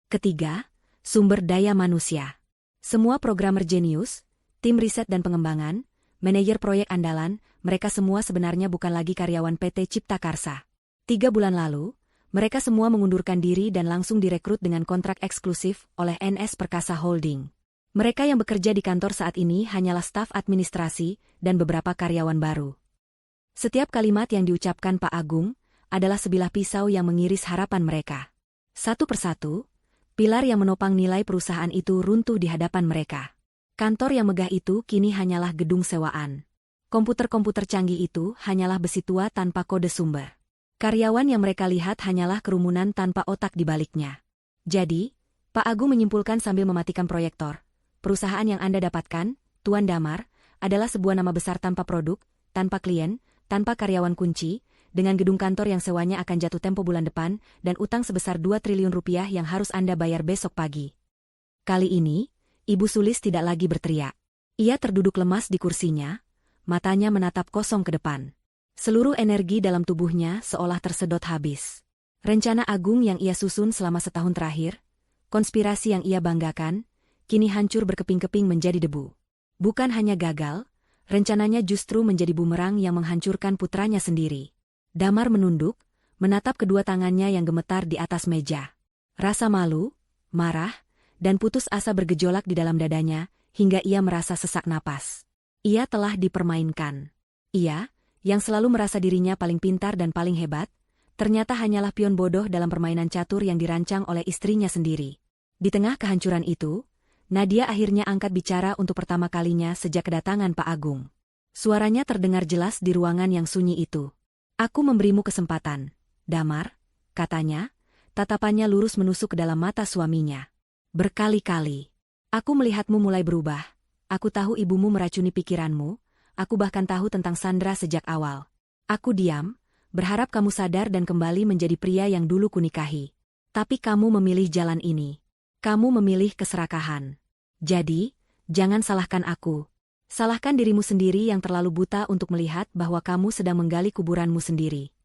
Ketiga, sumber daya manusia. Semua programmer jenius, tim riset dan pengembangan, manajer proyek andalan, mereka semua sebenarnya bukan lagi karyawan PT Cipta Karsa. 3 bulan lalu, mereka semua mengundurkan diri dan langsung direkrut dengan kontrak eksklusif oleh NS Perkasa Holding. Mereka yang bekerja di kantor saat ini hanyalah staf administrasi dan beberapa karyawan baru. Setiap kalimat yang diucapkan Pak Agung adalah sebilah pisau yang mengiris harapan mereka. Satu persatu, pilar yang menopang nilai perusahaan itu runtuh di hadapan mereka. Kantor yang megah itu kini hanyalah gedung sewaan. Komputer-komputer canggih itu hanyalah besi tua tanpa kode sumber. Karyawan yang mereka lihat hanyalah kerumunan tanpa otak di baliknya. Jadi, Pak Agung menyimpulkan sambil mematikan proyektor. Perusahaan yang Anda dapatkan, Tuan Damar, adalah sebuah nama besar tanpa produk, tanpa klien, tanpa karyawan kunci, dengan gedung kantor yang sewanya akan jatuh tempo bulan depan, dan utang sebesar 2 triliun rupiah yang harus Anda bayar besok pagi. Kali ini, Ibu Sulis tidak lagi berteriak. Ia terduduk lemas di kursinya, matanya menatap kosong ke depan. Seluruh energi dalam tubuhnya seolah tersedot habis. Rencana agung yang ia susun selama setahun terakhir, konspirasi yang ia banggakan, kini hancur berkeping-keping menjadi debu. Bukan hanya gagal, rencananya justru menjadi bumerang yang menghancurkan putranya sendiri. Damar menunduk, menatap kedua tangannya yang gemetar di atas meja. Rasa malu, marah, dan putus asa bergejolak di dalam dadanya, hingga ia merasa sesak napas. Ia telah dipermainkan. Ia, yang selalu merasa dirinya paling pintar dan paling hebat, ternyata hanyalah pion bodoh dalam permainan catur yang dirancang oleh istrinya sendiri. Di tengah kehancuran itu, Nadia akhirnya angkat bicara untuk pertama kalinya sejak kedatangan Pak Agung. Suaranya terdengar jelas di ruangan yang sunyi itu. "Aku memberimu kesempatan, Damar," katanya, tatapannya lurus menusuk ke dalam mata suaminya. "Berkali-kali. Aku melihatmu mulai berubah. Aku tahu ibumu meracuni pikiranmu. Aku bahkan tahu tentang Sandra sejak awal. Aku diam, berharap kamu sadar dan kembali menjadi pria yang dulu kunikahi. Tapi kamu memilih jalan ini. Kamu memilih keserakahan. Jadi, jangan salahkan aku. Salahkan dirimu sendiri yang terlalu buta untuk melihat bahwa kamu sedang menggali kuburanmu sendiri."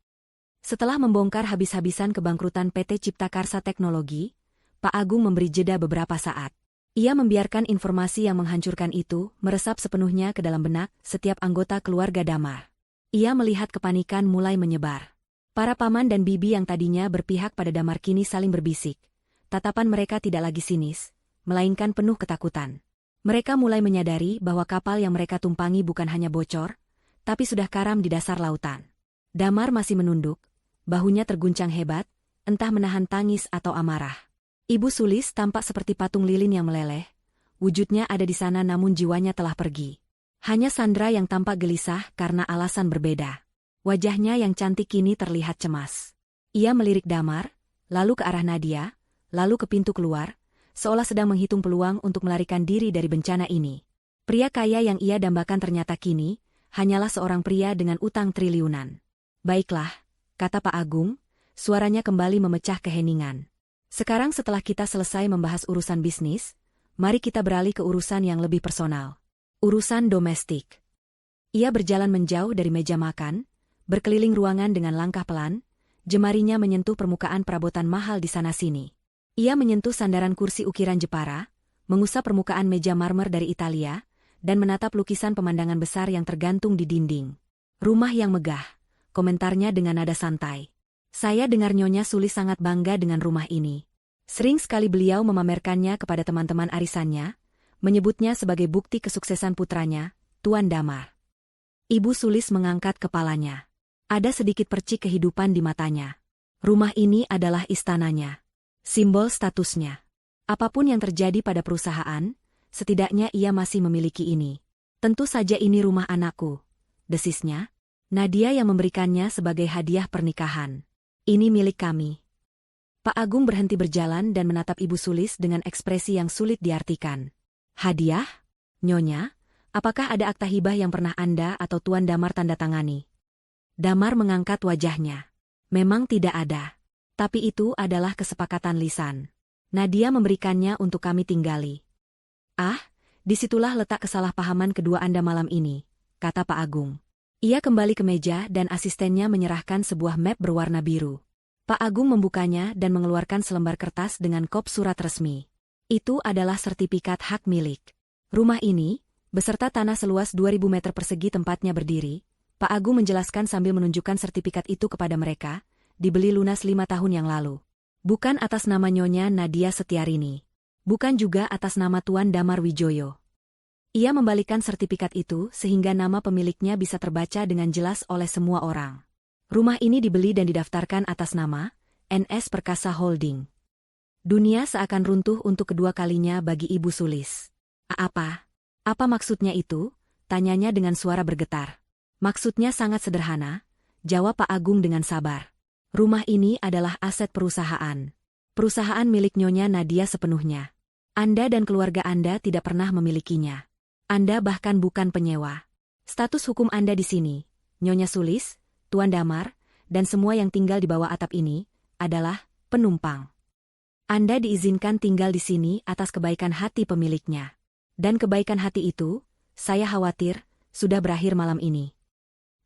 Setelah membongkar habis-habisan kebangkrutan PT Cipta Karsa Teknologi, Pak Agung memberi jeda beberapa saat. Ia membiarkan informasi yang menghancurkan itu meresap sepenuhnya ke dalam benak setiap anggota keluarga Damar. Ia melihat kepanikan mulai menyebar. Para paman dan bibi yang tadinya berpihak pada Damar kini saling berbisik. Tatapan mereka tidak lagi sinis, melainkan penuh ketakutan. Mereka mulai menyadari bahwa kapal yang mereka tumpangi bukan hanya bocor, tapi sudah karam di dasar lautan. Damar masih menunduk, bahunya terguncang hebat, entah menahan tangis atau amarah. Ibu Sulis tampak seperti patung lilin yang meleleh. Wujudnya ada di sana namun jiwanya telah pergi. Hanya Sandra yang tampak gelisah karena alasan berbeda. Wajahnya yang cantik kini terlihat cemas. Ia melirik Damar, lalu ke arah Nadia, lalu ke pintu keluar, seolah sedang menghitung peluang untuk melarikan diri dari bencana ini. Pria kaya yang ia dambakan ternyata kini hanyalah seorang pria dengan utang triliunan. "Baiklah," kata Pak Agung, suaranya kembali memecah keheningan. "Sekarang setelah kita selesai membahas urusan bisnis, mari kita beralih ke urusan yang lebih personal. Urusan domestik." Ia berjalan menjauh dari meja makan, berkeliling ruangan dengan langkah pelan, jemarinya menyentuh permukaan perabotan mahal di sana-sini. Ia menyentuh sandaran kursi ukiran Jepara, mengusap permukaan meja marmer dari Italia, dan menatap lukisan pemandangan besar yang tergantung di dinding. "Rumah yang megah," komentarnya dengan nada santai. "Saya dengar Nyonya Sulis sangat bangga dengan rumah ini. Sering sekali beliau memamerkannya kepada teman-teman arisannya, menyebutnya sebagai bukti kesuksesan putranya, Tuan Damar." Ibu Sulis mengangkat kepalanya. Ada sedikit percik kehidupan di matanya. Rumah ini adalah istananya. Simbol statusnya. Apapun yang terjadi pada perusahaan, setidaknya ia masih memiliki ini. "Tentu saja ini rumah anakku," desisnya. "Nadia yang memberikannya sebagai hadiah pernikahan. Ini milik kami." Pak Agung berhenti berjalan dan menatap Ibu Sulis dengan ekspresi yang sulit diartikan. Hadiah? Nyonya, apakah ada akta hibah yang pernah Anda atau Tuan Damar tanda tangani? Damar mengangkat wajahnya. Memang tidak ada. Tapi itu adalah kesepakatan lisan. Nadia memberikannya untuk kami tinggali. Ah, disitulah letak kesalahpahaman kedua Anda malam ini, kata Pak Agung. Ia kembali ke meja dan asistennya menyerahkan sebuah map berwarna biru. Pak Agung membukanya dan mengeluarkan selembar kertas dengan kop surat resmi. Itu adalah sertifikat hak milik. Rumah ini, beserta tanah seluas 2.000 meter persegi tempatnya berdiri, Pak Agung menjelaskan sambil menunjukkan sertifikat itu kepada mereka, dibeli lunas 5 tahun yang lalu. Bukan atas nama Nyonya Nadia Setiarini. Bukan juga atas nama Tuan Damar Wijoyo. Ia membalikkan sertifikat itu sehingga nama pemiliknya bisa terbaca dengan jelas oleh semua orang. Rumah ini dibeli dan didaftarkan atas nama NS Perkasa Holding. Dunia seakan runtuh untuk kedua kalinya bagi Ibu Sulis. Apa? Apa maksudnya itu? Tanyanya dengan suara bergetar. Maksudnya sangat sederhana, jawab Pak Agung dengan sabar. Rumah ini adalah aset perusahaan. Perusahaan milik Nyonya Nadia sepenuhnya. Anda dan keluarga Anda tidak pernah memilikinya. Anda bahkan bukan penyewa. Status hukum Anda di sini, Nyonya Sulis, Tuan Damar, dan semua yang tinggal di bawah atap ini, adalah penumpang. Anda diizinkan tinggal di sini atas kebaikan hati pemiliknya. Dan kebaikan hati itu, saya khawatir, sudah berakhir malam ini.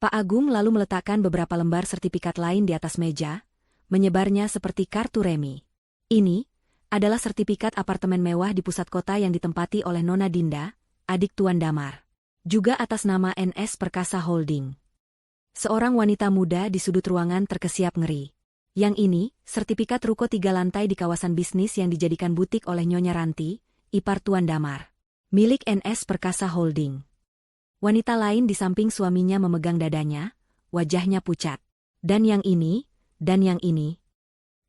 Pak Agung lalu meletakkan beberapa lembar sertifikat lain di atas meja, menyebarnya seperti kartu remi. Ini adalah sertifikat apartemen mewah di pusat kota yang ditempati oleh Nona Dinda, adik Tuan Damar. Juga atas nama NS Perkasa Holding. Seorang wanita muda di sudut ruangan terkesiap ngeri. Yang ini, sertifikat ruko 3 lantai di kawasan bisnis yang dijadikan butik oleh Nyonya Ranti, ipar Tuan Damar. Milik NS Perkasa Holding. Wanita lain di samping suaminya memegang dadanya, wajahnya pucat. Dan yang ini, dan yang ini.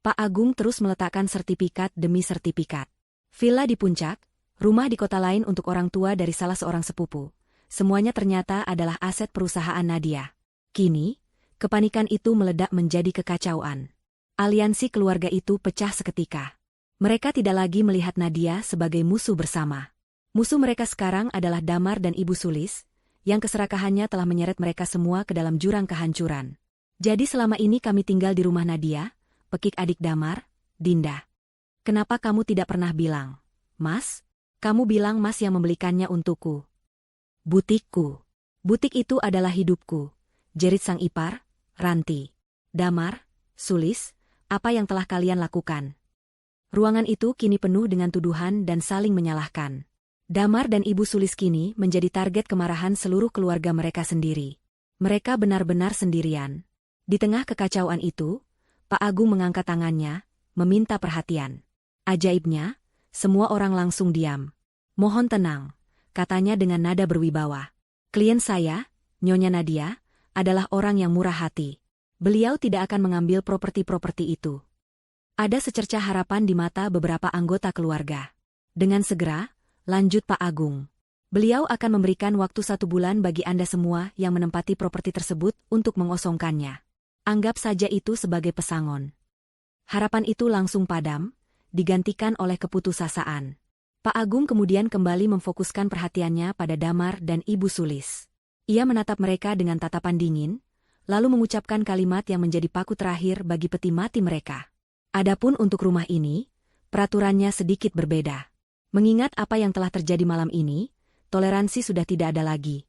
Pak Agung terus meletakkan sertifikat demi sertifikat. Villa di puncak, rumah di kota lain untuk orang tua dari salah seorang sepupu. Semuanya ternyata adalah aset perusahaan Nadia. Kini, kepanikan itu meledak menjadi kekacauan. Aliansi keluarga itu pecah seketika. Mereka tidak lagi melihat Nadia sebagai musuh bersama. Musuh mereka sekarang adalah Damar dan Ibu Sulis, yang keserakahannya telah menyeret mereka semua ke dalam jurang kehancuran. Jadi selama ini kami tinggal di rumah Nadia, pekik adik Damar, Dinda. Kenapa kamu tidak pernah bilang, Mas? Kamu bilang Mas yang membelikannya untukku. Butikku. Butik itu adalah hidupku. Jerit sang ipar, Ranti. Damar, Sulis, apa yang telah kalian lakukan? Ruangan itu kini penuh dengan tuduhan dan saling menyalahkan. Damar dan Ibu Sulis kini menjadi target kemarahan seluruh keluarga mereka sendiri. Mereka benar-benar sendirian. Di tengah kekacauan itu, Pak Agung mengangkat tangannya, meminta perhatian. Ajaibnya, semua orang langsung diam. Mohon tenang, katanya dengan nada berwibawa. Klien saya, Nyonya Nadia, adalah orang yang murah hati. Beliau tidak akan mengambil properti-properti itu. Ada secercah harapan di mata beberapa anggota keluarga. Dengan segera, lanjut Pak Agung. Beliau akan memberikan waktu 1 bulan bagi Anda semua yang menempati properti tersebut untuk mengosongkannya. Anggap saja itu sebagai pesangon. Harapan itu langsung padam, digantikan oleh keputusasaan. Pak Agung kemudian kembali memfokuskan perhatiannya pada Damar dan Ibu Sulis. Ia menatap mereka dengan tatapan dingin, lalu mengucapkan kalimat yang menjadi paku terakhir bagi peti mati mereka. Adapun untuk rumah ini, peraturannya sedikit berbeda. Mengingat apa yang telah terjadi malam ini, toleransi sudah tidak ada lagi.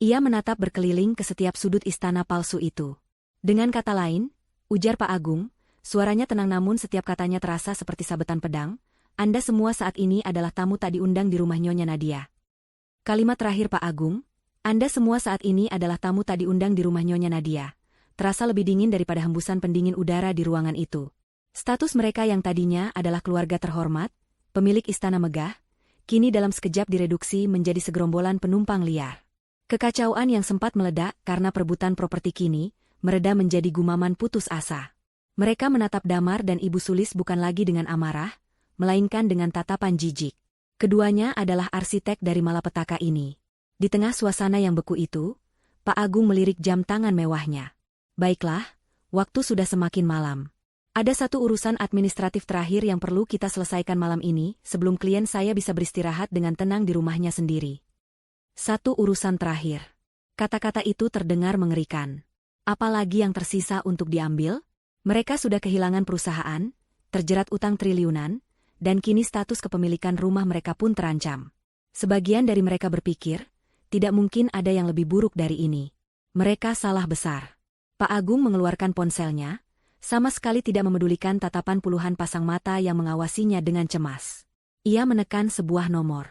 Ia menatap berkeliling ke setiap sudut istana palsu itu. Dengan kata lain, ujar Pak Agung, suaranya tenang namun setiap katanya terasa seperti sabetan pedang, Anda semua saat ini adalah tamu tak diundang di rumah Nyonya Nadia. Kalimat terakhir Pak Agung, Anda semua saat ini adalah tamu tak diundang di rumah Nyonya Nadia. Terasa lebih dingin daripada hembusan pendingin udara di ruangan itu. Status mereka yang tadinya adalah keluarga terhormat, pemilik istana megah, kini dalam sekejap direduksi menjadi segerombolan penumpang liar. Kekacauan yang sempat meledak karena perebutan properti kini, mereda menjadi gumaman putus asa. Mereka menatap Damar dan Ibu Sulis bukan lagi dengan amarah, melainkan dengan tatapan jijik. Keduanya adalah arsitek dari malapetaka ini. Di tengah suasana yang beku itu, Pak Agung melirik jam tangan mewahnya. Baiklah, waktu sudah semakin malam. Ada satu urusan administratif terakhir yang perlu kita selesaikan malam ini, sebelum klien saya bisa beristirahat dengan tenang di rumahnya sendiri. Satu urusan terakhir. Kata-kata itu terdengar mengerikan. Apalagi yang tersisa untuk diambil? Mereka sudah kehilangan perusahaan, terjerat utang triliunan, dan kini status kepemilikan rumah mereka pun terancam. Sebagian dari mereka berpikir, tidak mungkin ada yang lebih buruk dari ini. Mereka salah besar. Pak Agung mengeluarkan ponselnya, sama sekali tidak memedulikan tatapan puluhan pasang mata yang mengawasinya dengan cemas. Ia menekan sebuah nomor.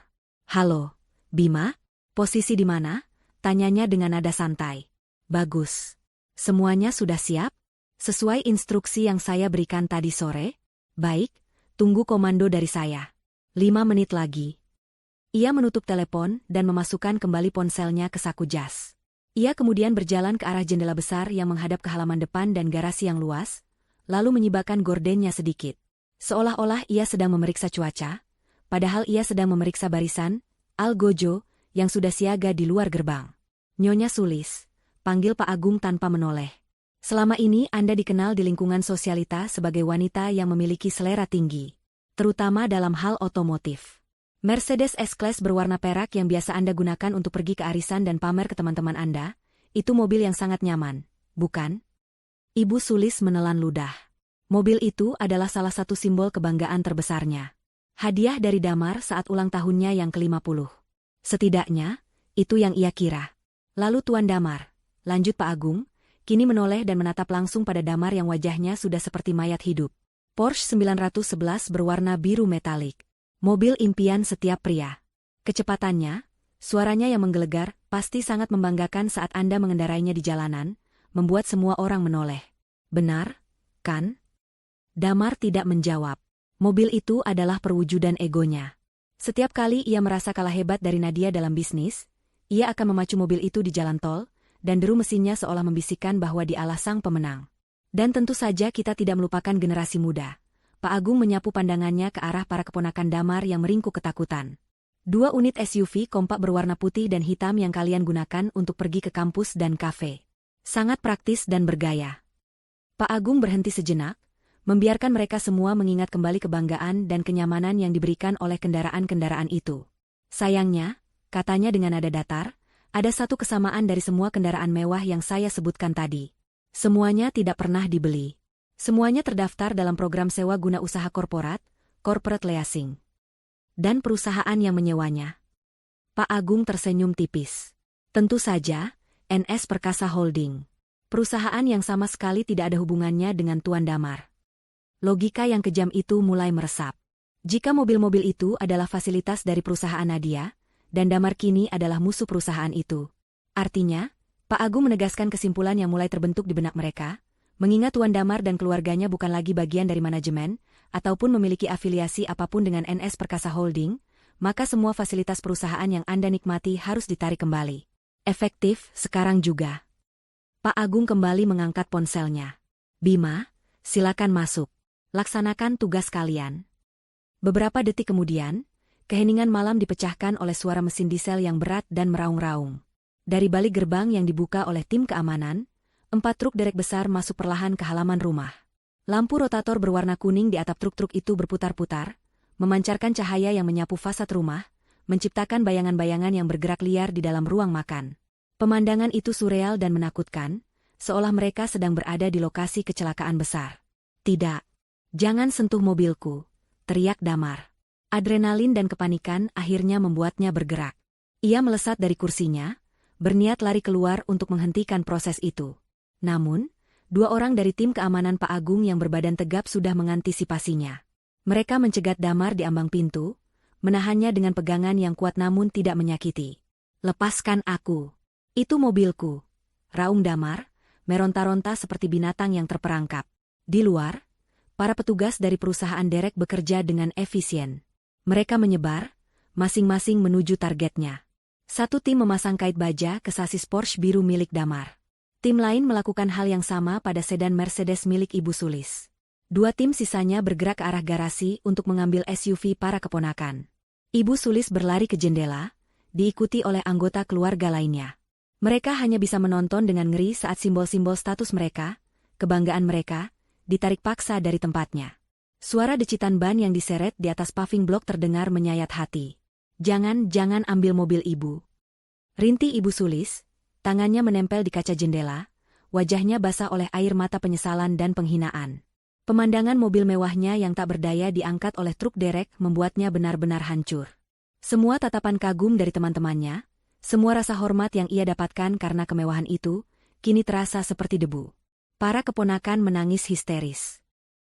"Halo, Bima? Posisi di mana?" tanyanya dengan nada santai. "Bagus. Semuanya sudah siap? Sesuai instruksi yang saya berikan tadi sore?" "Baik, tunggu komando dari saya. 5 menit lagi." Ia menutup telepon dan memasukkan kembali ponselnya ke saku jas. Ia kemudian berjalan ke arah jendela besar yang menghadap ke halaman depan dan garasi yang luas, lalu menyibakkan gordennya sedikit. Seolah-olah ia sedang memeriksa cuaca, padahal ia sedang memeriksa barisan Algojo yang sudah siaga di luar gerbang. "Nyonya Sulis," panggil Pak Agung tanpa menoleh. "Selama ini Anda dikenal di lingkungan sosialita sebagai wanita yang memiliki selera tinggi, terutama dalam hal otomotif. Mercedes S-Class berwarna perak yang biasa Anda gunakan untuk pergi ke arisan dan pamer ke teman-teman Anda, itu mobil yang sangat nyaman, bukan?" Ibu Sulis menelan ludah. Mobil itu adalah salah satu simbol kebanggaan terbesarnya. Hadiah dari Damar saat ulang tahunnya yang ke-50. Setidaknya, itu yang ia kira. "Lalu Tuan Damar," lanjut Pak Agung, kini menoleh dan menatap langsung pada Damar yang wajahnya sudah seperti mayat hidup. "Porsche 911 berwarna biru metalik. Mobil impian setiap pria. Kecepatannya, suaranya yang menggelegar, pasti sangat membanggakan saat Anda mengendarainya di jalanan, membuat semua orang menoleh. Benar, kan?" Damar tidak menjawab. Mobil itu adalah perwujudan egonya. Setiap kali ia merasa kalah hebat dari Nadia dalam bisnis, ia akan memacu mobil itu di jalan tol, dan deru mesinnya seolah membisikkan bahwa dialah sang pemenang. Dan tentu saja kita tidak melupakan generasi muda. Pak Agung menyapu pandangannya ke arah para keponakan Damar yang meringkuk ketakutan. 2 unit SUV kompak berwarna putih dan hitam yang kalian gunakan untuk pergi ke kampus dan kafe. Sangat praktis dan bergaya. Pak Agung berhenti sejenak, membiarkan mereka semua mengingat kembali kebanggaan dan kenyamanan yang diberikan oleh kendaraan-kendaraan itu. "Sayangnya," katanya dengan nada datar, "ada satu kesamaan dari semua kendaraan mewah yang saya sebutkan tadi. Semuanya tidak pernah dibeli. Semuanya terdaftar dalam program sewa guna usaha korporat, corporate leasing. Dan perusahaan yang menyewanya." Pak Agung tersenyum tipis. "Tentu saja, NS Perkasa Holding. Perusahaan yang sama sekali tidak ada hubungannya dengan Tuan Damar." Logika yang kejam itu mulai meresap. Jika mobil-mobil itu adalah fasilitas dari perusahaan Nadia, dan Damar kini adalah musuh perusahaan itu. Artinya, Pak Agung menegaskan kesimpulan yang mulai terbentuk di benak mereka, mengingat Tuan Damar dan keluarganya bukan lagi bagian dari manajemen, ataupun memiliki afiliasi apapun dengan NS Perkasa Holding, maka semua fasilitas perusahaan yang Anda nikmati harus ditarik kembali. Efektif sekarang juga. Pak Agung kembali mengangkat ponselnya. "Bima, silakan masuk. Laksanakan tugas kalian." Beberapa detik kemudian, keheningan malam dipecahkan oleh suara mesin diesel yang berat dan meraung-raung. Dari balik gerbang yang dibuka oleh tim keamanan, 4 truk derek besar masuk perlahan ke halaman rumah. Lampu rotator berwarna kuning di atap truk-truk itu berputar-putar, memancarkan cahaya yang menyapu fasad rumah, menciptakan bayangan-bayangan yang bergerak liar di dalam ruang makan. Pemandangan itu surreal dan menakutkan, seolah mereka sedang berada di lokasi kecelakaan besar. "Tidak. Jangan sentuh mobilku," teriak Damar. Adrenalin dan kepanikan akhirnya membuatnya bergerak. Ia melesat dari kursinya, berniat lari keluar untuk menghentikan proses itu. Namun, 2 orang dari tim keamanan Pak Agung yang berbadan tegap sudah mengantisipasinya. Mereka mencegat Damar di ambang pintu, menahannya dengan pegangan yang kuat namun tidak menyakiti. "Lepaskan aku. Itu mobilku," raung Damar, meronta-ronta seperti binatang yang terperangkap. Di luar, para petugas dari perusahaan derek bekerja dengan efisien. Mereka menyebar, masing-masing menuju targetnya. Satu tim memasang kait baja ke sasis Porsche biru milik Damar. Tim lain melakukan hal yang sama pada sedan Mercedes milik Ibu Sulis. 2 tim sisanya bergerak ke arah garasi untuk mengambil SUV para keponakan. Ibu Sulis berlari ke jendela, diikuti oleh anggota keluarga lainnya. Mereka hanya bisa menonton dengan ngeri saat simbol-simbol status mereka, kebanggaan mereka, ditarik paksa dari tempatnya. Suara decitan ban yang diseret di atas paving block terdengar menyayat hati. Jangan ambil mobil ibu. Rintih Ibu Sulis, tangannya menempel di kaca jendela, wajahnya basah oleh air mata penyesalan dan penghinaan. Pemandangan mobil mewahnya yang tak berdaya diangkat oleh truk derek membuatnya benar-benar hancur. Semua tatapan kagum dari teman-temannya, semua rasa hormat yang ia dapatkan karena kemewahan itu, kini terasa seperti debu. Para keponakan menangis histeris.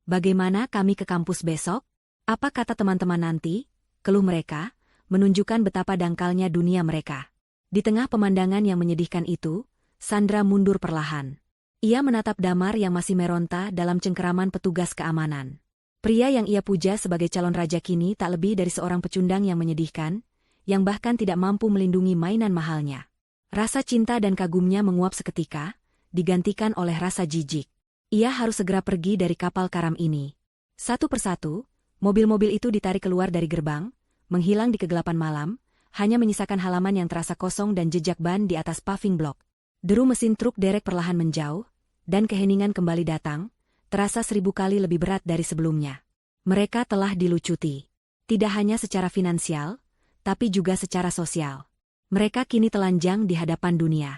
Bagaimana kami ke kampus besok? Apa kata teman-teman nanti? Keluh mereka, menunjukkan betapa dangkalnya dunia mereka. Di tengah pemandangan yang menyedihkan itu, Sandra mundur perlahan. Ia menatap Damar yang masih meronta dalam cengkeraman petugas keamanan. Pria yang ia puja sebagai calon raja kini tak lebih dari seorang pecundang yang menyedihkan, yang bahkan tidak mampu melindungi mainan mahalnya. Rasa cinta dan kagumnya menguap seketika, digantikan oleh rasa jijik. Ia harus segera pergi dari kapal karam ini. Satu persatu, mobil-mobil itu ditarik keluar dari gerbang, menghilang di kegelapan malam, hanya menyisakan halaman yang terasa kosong dan jejak ban di atas paving block. Deru mesin truk derek perlahan menjauh, dan keheningan kembali datang, terasa 1000 kali lebih berat dari sebelumnya. Mereka telah dilucuti. Tidak hanya secara finansial, tapi juga secara sosial. Mereka kini telanjang di hadapan dunia.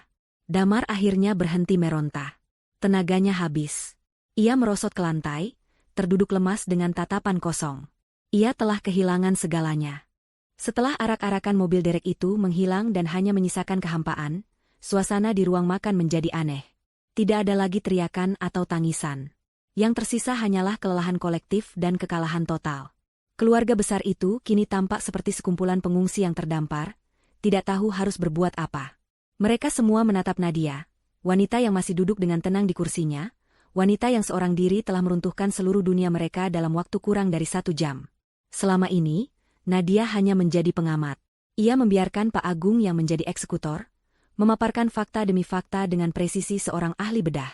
Damar akhirnya berhenti meronta. Tenaganya habis. Ia merosot ke lantai, terduduk lemas dengan tatapan kosong. Ia telah kehilangan segalanya. Setelah arak-arakan mobil derek itu menghilang dan hanya menyisakan kehampaan, suasana di ruang makan menjadi aneh. Tidak ada lagi teriakan atau tangisan. Yang tersisa hanyalah kelelahan kolektif dan kekalahan total. Keluarga besar itu kini tampak seperti sekumpulan pengungsi yang terdampar, tidak tahu harus berbuat apa. Mereka semua menatap Nadia, wanita yang masih duduk dengan tenang di kursinya, wanita yang seorang diri telah meruntuhkan seluruh dunia mereka dalam waktu kurang dari 1 jam. Selama ini, Nadia hanya menjadi pengamat. Ia membiarkan Pak Agung yang menjadi eksekutor, memaparkan fakta demi fakta dengan presisi seorang ahli bedah.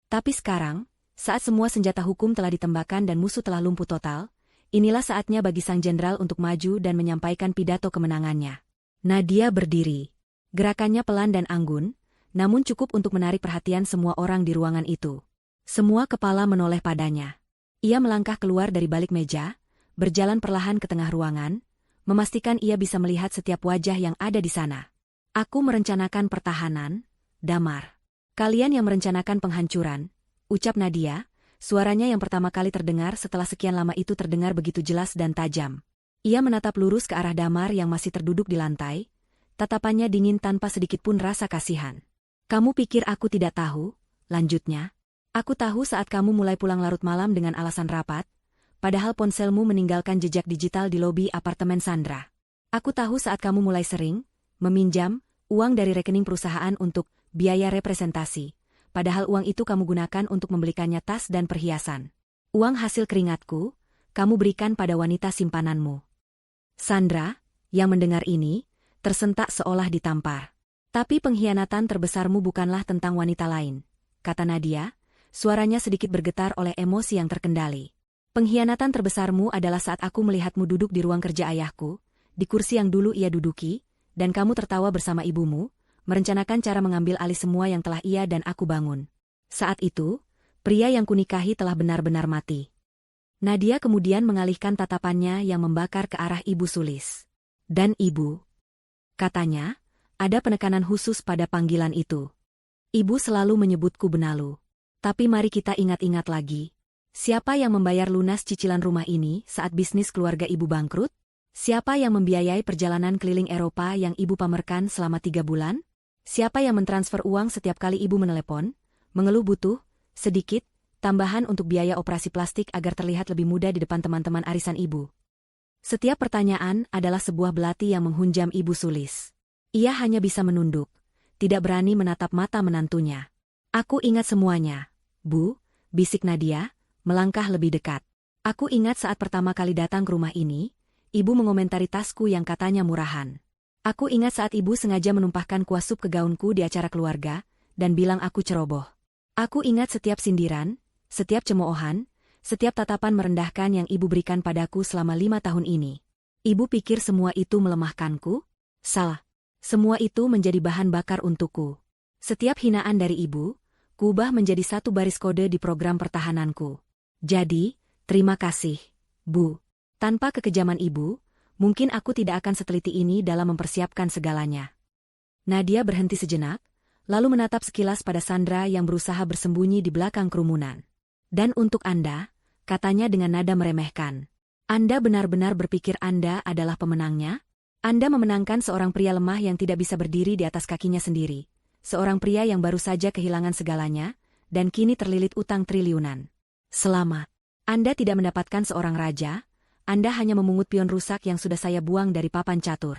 Tapi sekarang, saat semua senjata hukum telah ditembakkan dan musuh telah lumpuh total, inilah saatnya bagi sang jenderal untuk maju dan menyampaikan pidato kemenangannya. Nadia berdiri. Gerakannya pelan dan anggun, namun cukup untuk menarik perhatian semua orang di ruangan itu. Semua kepala menoleh padanya. Ia melangkah keluar dari balik meja, berjalan perlahan ke tengah ruangan, memastikan ia bisa melihat setiap wajah yang ada di sana. Aku merencanakan pertahanan, Damar. Kalian yang merencanakan penghancuran, ucap Nadia, suaranya yang pertama kali terdengar setelah sekian lama itu terdengar begitu jelas dan tajam. Ia menatap lurus ke arah Damar yang masih terduduk di lantai, tatapannya dingin tanpa sedikitpun rasa kasihan. Kamu pikir aku tidak tahu? Lanjutnya. Aku tahu saat kamu mulai pulang larut malam dengan alasan rapat, padahal ponselmu meninggalkan jejak digital di lobi apartemen Sandra. Aku tahu saat kamu mulai sering meminjam uang dari rekening perusahaan untuk biaya representasi, padahal uang itu kamu gunakan untuk membelikannya tas dan perhiasan. Uang hasil keringatku, kamu berikan pada wanita simpananmu. Sandra, yang mendengar ini, tersentak seolah ditampar. Tapi pengkhianatan terbesarmu bukanlah tentang wanita lain, kata Nadia, suaranya sedikit bergetar oleh emosi yang terkendali. Pengkhianatan terbesarmu adalah saat aku melihatmu duduk di ruang kerja ayahku, di kursi yang dulu ia duduki, dan kamu tertawa bersama ibumu, merencanakan cara mengambil alih semua yang telah ia dan aku bangun. Saat itu, pria yang kunikahi telah benar-benar mati. Nadia kemudian mengalihkan tatapannya yang membakar ke arah Ibu Sulis. Dan ibu, katanya, ada penekanan khusus pada panggilan itu. Ibu selalu menyebutku Benalu. Tapi mari kita ingat-ingat lagi. Siapa yang membayar lunas cicilan rumah ini saat bisnis keluarga ibu bangkrut? Siapa yang membiayai perjalanan keliling Eropa yang ibu pamerkan selama 3 bulan? Siapa yang mentransfer uang setiap kali ibu menelepon, mengeluh butuh, sedikit, tambahan untuk biaya operasi plastik agar terlihat lebih muda di depan teman-teman arisan ibu? Setiap pertanyaan adalah sebuah belati yang menghunjam Ibu Sulis. Ia hanya bisa menunduk, tidak berani menatap mata menantunya. Aku ingat semuanya, Bu, bisik Nadia, melangkah lebih dekat. Aku ingat saat pertama kali datang ke rumah ini, Ibu mengomentari tasku yang katanya murahan. Aku ingat saat Ibu sengaja menumpahkan kuah sup ke gaunku di acara keluarga, dan bilang aku ceroboh. Aku ingat setiap sindiran, setiap cemoohan, setiap tatapan merendahkan yang Ibu berikan padaku selama 5 tahun ini. Ibu pikir semua itu melemahkanku? Salah. Semua itu menjadi bahan bakar untukku. Setiap hinaan dari Ibu, kuubah menjadi satu baris kode di program pertahananku. Jadi, terima kasih, Bu. Tanpa kekejaman Ibu, mungkin aku tidak akan seteliti ini dalam mempersiapkan segalanya. Nadia berhenti sejenak, lalu menatap sekilas pada Sandra yang berusaha bersembunyi di belakang kerumunan. Dan untuk Anda, katanya dengan nada meremehkan. Anda benar-benar berpikir Anda adalah pemenangnya? Anda memenangkan seorang pria lemah yang tidak bisa berdiri di atas kakinya sendiri. Seorang pria yang baru saja kehilangan segalanya, dan kini terlilit utang triliunan. Selamat. Anda tidak mendapatkan seorang raja, Anda hanya memungut pion rusak yang sudah saya buang dari papan catur.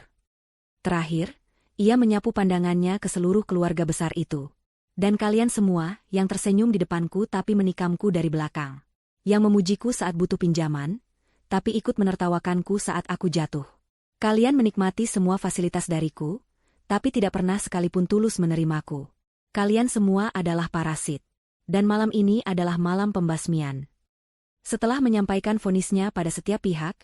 Terakhir, ia menyapu pandangannya ke seluruh keluarga besar itu. Dan kalian semua yang tersenyum di depanku tapi menikamku dari belakang. Yang memujiku saat butuh pinjaman, tapi ikut menertawakanku saat aku jatuh. Kalian menikmati semua fasilitas dariku, tapi tidak pernah sekalipun tulus menerimaku. Kalian semua adalah parasit. Dan malam ini adalah malam pembasmian. Setelah menyampaikan vonisnya pada setiap pihak,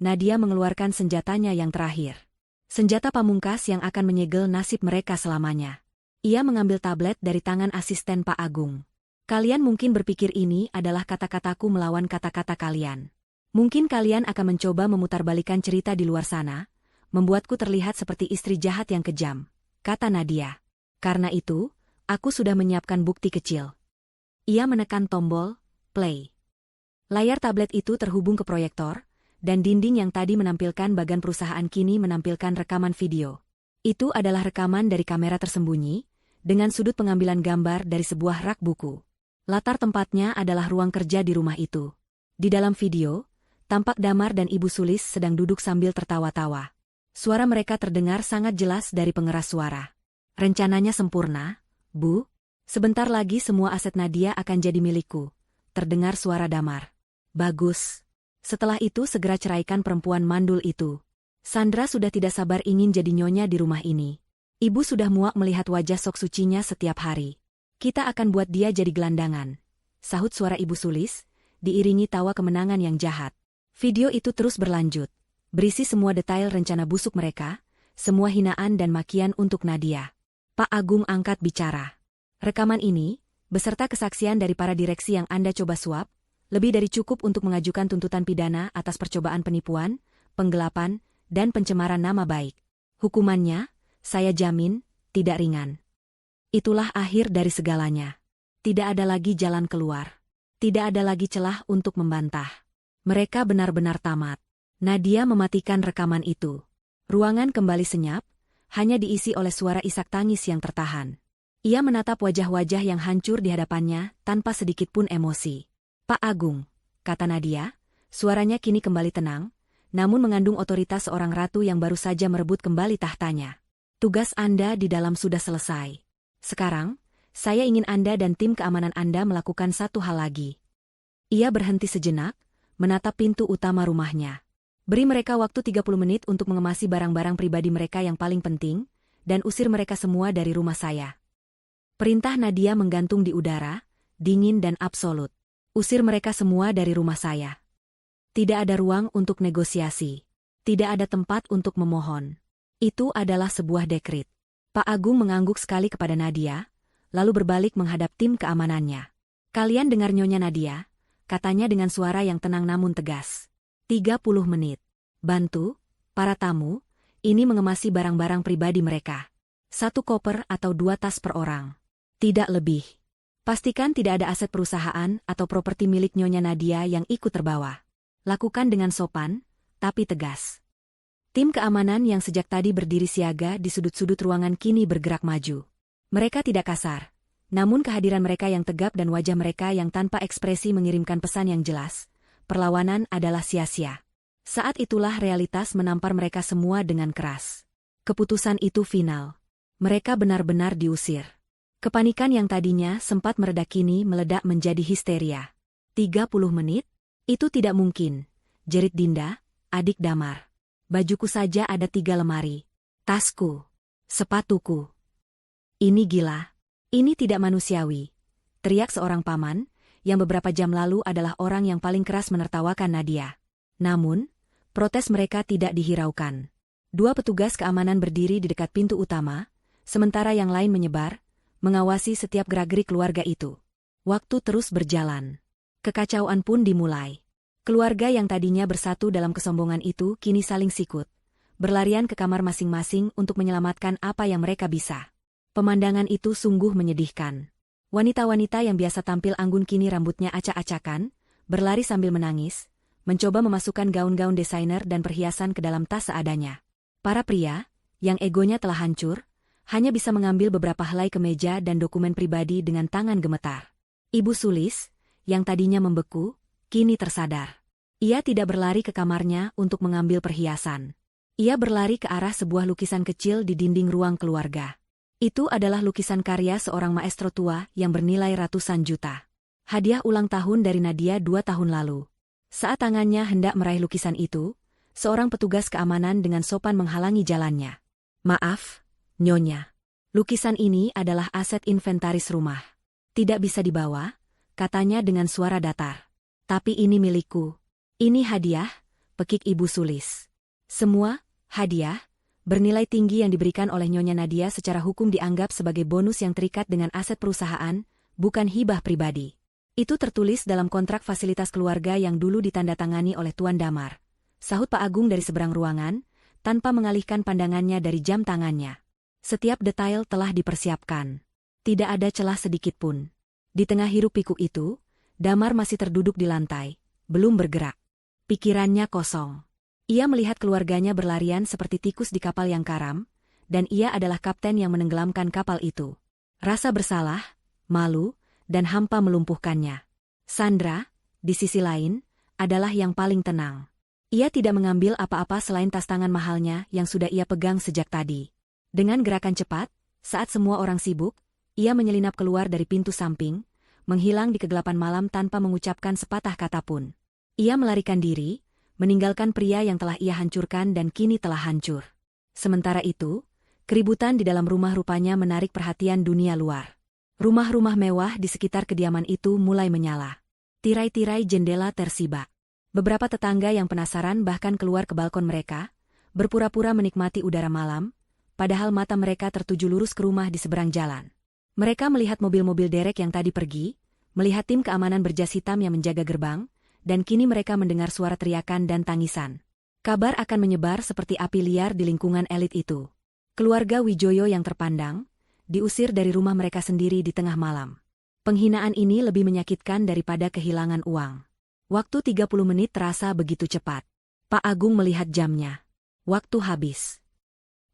Nadia mengeluarkan senjatanya yang terakhir. Senjata pamungkas yang akan menyegel nasib mereka selamanya. Ia mengambil tablet dari tangan asisten Pak Agung. Kalian mungkin berpikir ini adalah kata-kataku melawan kata-kata kalian. Mungkin kalian akan mencoba memutarbalikkan cerita di luar sana, membuatku terlihat seperti istri jahat yang kejam, kata Nadia. Karena itu, aku sudah menyiapkan bukti kecil. Ia menekan tombol play. Layar tablet itu terhubung ke proyektor, dan dinding yang tadi menampilkan bagan perusahaan kini menampilkan rekaman video. Itu adalah rekaman dari kamera tersembunyi, dengan sudut pengambilan gambar dari sebuah rak buku. Latar tempatnya adalah ruang kerja di rumah itu. Di dalam video, tampak Damar dan Ibu Sulis sedang duduk sambil tertawa-tawa. Suara mereka terdengar sangat jelas dari pengeras suara. Rencananya sempurna, Bu. Sebentar lagi semua aset Nadia akan jadi milikku. Terdengar suara Damar. Bagus. Setelah itu segera ceraikan perempuan mandul itu. Sandra sudah tidak sabar ingin jadi nyonya di rumah ini. Ibu sudah muak melihat wajah sok sucinya setiap hari. Kita akan buat dia jadi gelandangan. Sahut suara Ibu Sulis, diiringi tawa kemenangan yang jahat. Video itu terus berlanjut. Berisi semua detail rencana busuk mereka, semua hinaan dan makian untuk Nadia. Pak Agung angkat bicara. Rekaman ini, beserta kesaksian dari para direksi yang Anda coba suap, lebih dari cukup untuk mengajukan tuntutan pidana atas percobaan penipuan, penggelapan, dan pencemaran nama baik. Hukumannya, saya jamin, tidak ringan. Itulah akhir dari segalanya. Tidak ada lagi jalan keluar. Tidak ada lagi celah untuk membantah. Mereka benar-benar tamat. Nadia mematikan rekaman itu. Ruangan kembali senyap, hanya diisi oleh suara isak tangis yang tertahan. Ia menatap wajah-wajah yang hancur di hadapannya tanpa sedikit pun emosi. Pak Agung, kata Nadia, suaranya kini kembali tenang, namun mengandung otoritas seorang ratu yang baru saja merebut kembali tahtanya. Tugas Anda di dalam sudah selesai. Sekarang, saya ingin Anda dan tim keamanan Anda melakukan satu hal lagi. Ia berhenti sejenak, menatap pintu utama rumahnya. Beri mereka waktu 30 menit untuk mengemasi barang-barang pribadi mereka yang paling penting, dan usir mereka semua dari rumah saya. Perintah Nadia menggantung di udara, dingin dan absolut. Usir mereka semua dari rumah saya. Tidak ada ruang untuk negosiasi. Tidak ada tempat untuk memohon. Itu adalah sebuah dekret. Pak Agung mengangguk sekali kepada Nadia, lalu berbalik menghadap tim keamanannya. Kalian dengar Nyonya Nadia, katanya dengan suara yang tenang namun tegas. 30 menit. Bantu, para tamu, ini mengemasi barang-barang pribadi mereka. 1 koper atau 2 tas per orang. Tidak lebih. Pastikan tidak ada aset perusahaan atau properti milik Nyonya Nadia yang ikut terbawa. Lakukan dengan sopan, tapi tegas. Tim keamanan yang sejak tadi berdiri siaga di sudut-sudut ruangan kini bergerak maju. Mereka tidak kasar, namun kehadiran mereka yang tegap dan wajah mereka yang tanpa ekspresi mengirimkan pesan yang jelas. Perlawanan adalah sia-sia. Saat itulah realitas menampar mereka semua dengan keras. Keputusan itu final. Mereka benar-benar diusir. Kepanikan yang tadinya sempat mereda kini meledak menjadi histeria. 30 menit? Itu tidak mungkin, jerit Dinda, adik Damar. Bajuku saja ada 3 lemari. Tasku. Sepatuku. Ini gila. Ini tidak manusiawi. Teriak seorang paman, yang beberapa jam lalu adalah orang yang paling keras menertawakan Nadia. Namun, protes mereka tidak dihiraukan. 2 petugas keamanan berdiri di dekat pintu utama, sementara yang lain menyebar, mengawasi setiap gerak-gerik keluarga itu. Waktu terus berjalan. Kekacauan pun dimulai. Keluarga yang tadinya bersatu dalam kesombongan itu kini saling sikut, berlarian ke kamar masing-masing untuk menyelamatkan apa yang mereka bisa. Pemandangan itu sungguh menyedihkan. Wanita-wanita yang biasa tampil anggun kini rambutnya acak-acakan, berlari sambil menangis, mencoba memasukkan gaun-gaun desainer dan perhiasan ke dalam tas seadanya. Para pria, yang egonya telah hancur, hanya bisa mengambil beberapa helai kemeja dan dokumen pribadi dengan tangan gemetar. Ibu Sulis, yang tadinya membeku, kini tersadar. Ia tidak berlari ke kamarnya untuk mengambil perhiasan. Ia berlari ke arah sebuah lukisan kecil di dinding ruang keluarga. Itu adalah lukisan karya seorang maestro tua yang bernilai ratusan juta. Hadiah ulang tahun dari Nadia 2 tahun lalu. Saat tangannya hendak meraih lukisan itu, seorang petugas keamanan dengan sopan menghalangi jalannya. "Maaf, Nyonya. Lukisan ini adalah aset inventaris rumah. Tidak bisa dibawa," katanya dengan suara datar. "Tapi ini milikku. Ini hadiah," pekik Ibu Sulis. Semua hadiah bernilai tinggi yang diberikan oleh Nyonya Nadia secara hukum dianggap sebagai bonus yang terikat dengan aset perusahaan, bukan hibah pribadi. Itu tertulis dalam kontrak fasilitas keluarga yang dulu ditandatangani oleh Tuan Damar, sahut Pak Agung dari seberang ruangan, tanpa mengalihkan pandangannya dari jam tangannya. Setiap detail telah dipersiapkan. Tidak ada celah sedikit pun. Di tengah hiruk-pikuk itu, Damar masih terduduk di lantai, belum bergerak. Pikirannya kosong. Ia melihat keluarganya berlarian seperti tikus di kapal yang karam, dan ia adalah kapten yang menenggelamkan kapal itu. Rasa bersalah, malu, dan hampa melumpuhkannya. Sandra, di sisi lain, adalah yang paling tenang. Ia tidak mengambil apa-apa selain tas tangan mahalnya yang sudah ia pegang sejak tadi. Dengan gerakan cepat, saat semua orang sibuk, ia menyelinap keluar dari pintu samping, menghilang di kegelapan malam tanpa mengucapkan sepatah kata pun. Ia melarikan diri, meninggalkan pria yang telah ia hancurkan dan kini telah hancur. Sementara itu, keributan di dalam rumah rupanya menarik perhatian dunia luar. Rumah-rumah mewah di sekitar kediaman itu mulai menyala. Tirai-tirai jendela tersibak. Beberapa tetangga yang penasaran bahkan keluar ke balkon mereka, berpura-pura menikmati udara malam, padahal mata mereka tertuju lurus ke rumah di seberang jalan. Mereka melihat mobil-mobil derek yang tadi pergi, melihat tim keamanan berjas hitam yang menjaga gerbang, dan kini mereka mendengar suara teriakan dan tangisan. Kabar akan menyebar seperti api liar di lingkungan elit itu. Keluarga Wijoyo yang terpandang, diusir dari rumah mereka sendiri di tengah malam. Penghinaan ini lebih menyakitkan daripada kehilangan uang. Waktu 30 menit terasa begitu cepat. Pak Agung melihat jamnya. Waktu habis.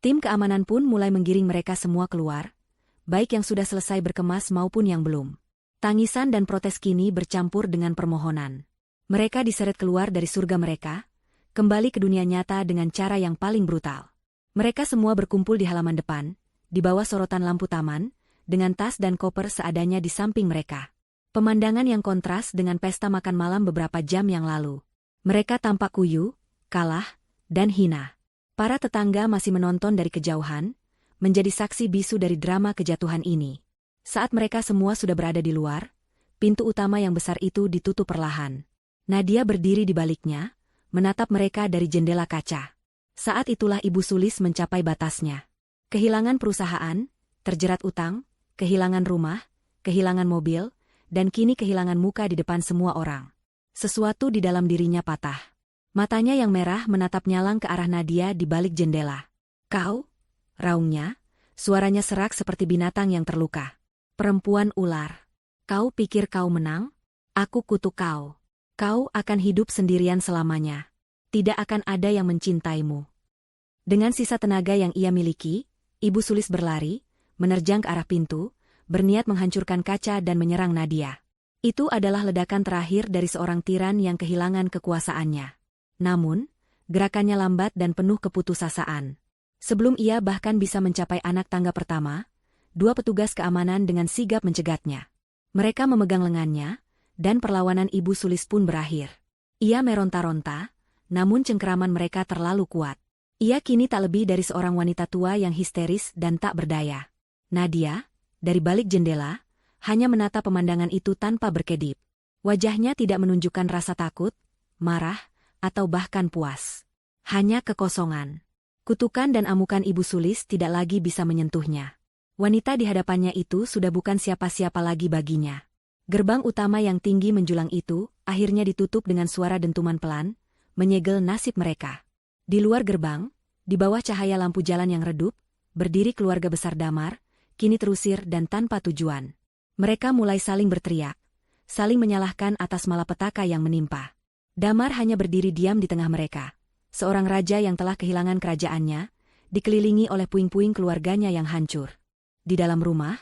Tim keamanan pun mulai menggiring mereka semua keluar, baik yang sudah selesai berkemas maupun yang belum. Tangisan dan protes kini bercampur dengan permohonan. Mereka diseret keluar dari surga mereka, kembali ke dunia nyata dengan cara yang paling brutal. Mereka semua berkumpul di halaman depan, di bawah sorotan lampu taman, dengan tas dan koper seadanya di samping mereka. Pemandangan yang kontras dengan pesta makan malam beberapa jam yang lalu. Mereka tampak kuyu, kalah, dan hina. Para tetangga masih menonton dari kejauhan, menjadi saksi bisu dari drama kejatuhan ini. Saat mereka semua sudah berada di luar, pintu utama yang besar itu ditutup perlahan. Nadia berdiri di baliknya, menatap mereka dari jendela kaca. Saat itulah Ibu Sulis mencapai batasnya. Kehilangan perusahaan, terjerat utang, kehilangan rumah, kehilangan mobil, dan kini kehilangan muka di depan semua orang. Sesuatu di dalam dirinya patah. Matanya yang merah menatap nyalang ke arah Nadia di balik jendela. "Kau?" raungnya, suaranya serak seperti binatang yang terluka. "Perempuan ular. Kau pikir kau menang? Aku kutuk kau. Kau akan hidup sendirian selamanya. Tidak akan ada yang mencintaimu." Dengan sisa tenaga yang ia miliki, Ibu Sulis berlari, menerjang ke arah pintu, berniat menghancurkan kaca dan menyerang Nadia. Itu adalah ledakan terakhir dari seorang tiran yang kehilangan kekuasaannya. Namun, gerakannya lambat dan penuh keputusasaan. Sebelum ia bahkan bisa mencapai anak tangga pertama, 2 petugas keamanan dengan sigap mencegatnya. Mereka memegang lengannya, dan perlawanan Ibu Sulis pun berakhir. Ia meronta-ronta, namun cengkeraman mereka terlalu kuat. Ia kini tak lebih dari seorang wanita tua yang histeris dan tak berdaya. Nadia, dari balik jendela, hanya menatap pemandangan itu tanpa berkedip. Wajahnya tidak menunjukkan rasa takut, marah, atau bahkan puas. Hanya kekosongan. Kutukan dan amukan Ibu Sulis tidak lagi bisa menyentuhnya. Wanita di hadapannya itu sudah bukan siapa-siapa lagi baginya. Gerbang utama yang tinggi menjulang itu akhirnya ditutup dengan suara dentuman pelan, menyegel nasib mereka. Di luar gerbang, di bawah cahaya lampu jalan yang redup, berdiri keluarga besar Damar, kini terusir dan tanpa tujuan. Mereka mulai saling berteriak, saling menyalahkan atas malapetaka yang menimpa. Damar hanya berdiri diam di tengah mereka. Seorang raja yang telah kehilangan kerajaannya, dikelilingi oleh puing-puing keluarganya yang hancur. Di dalam rumah,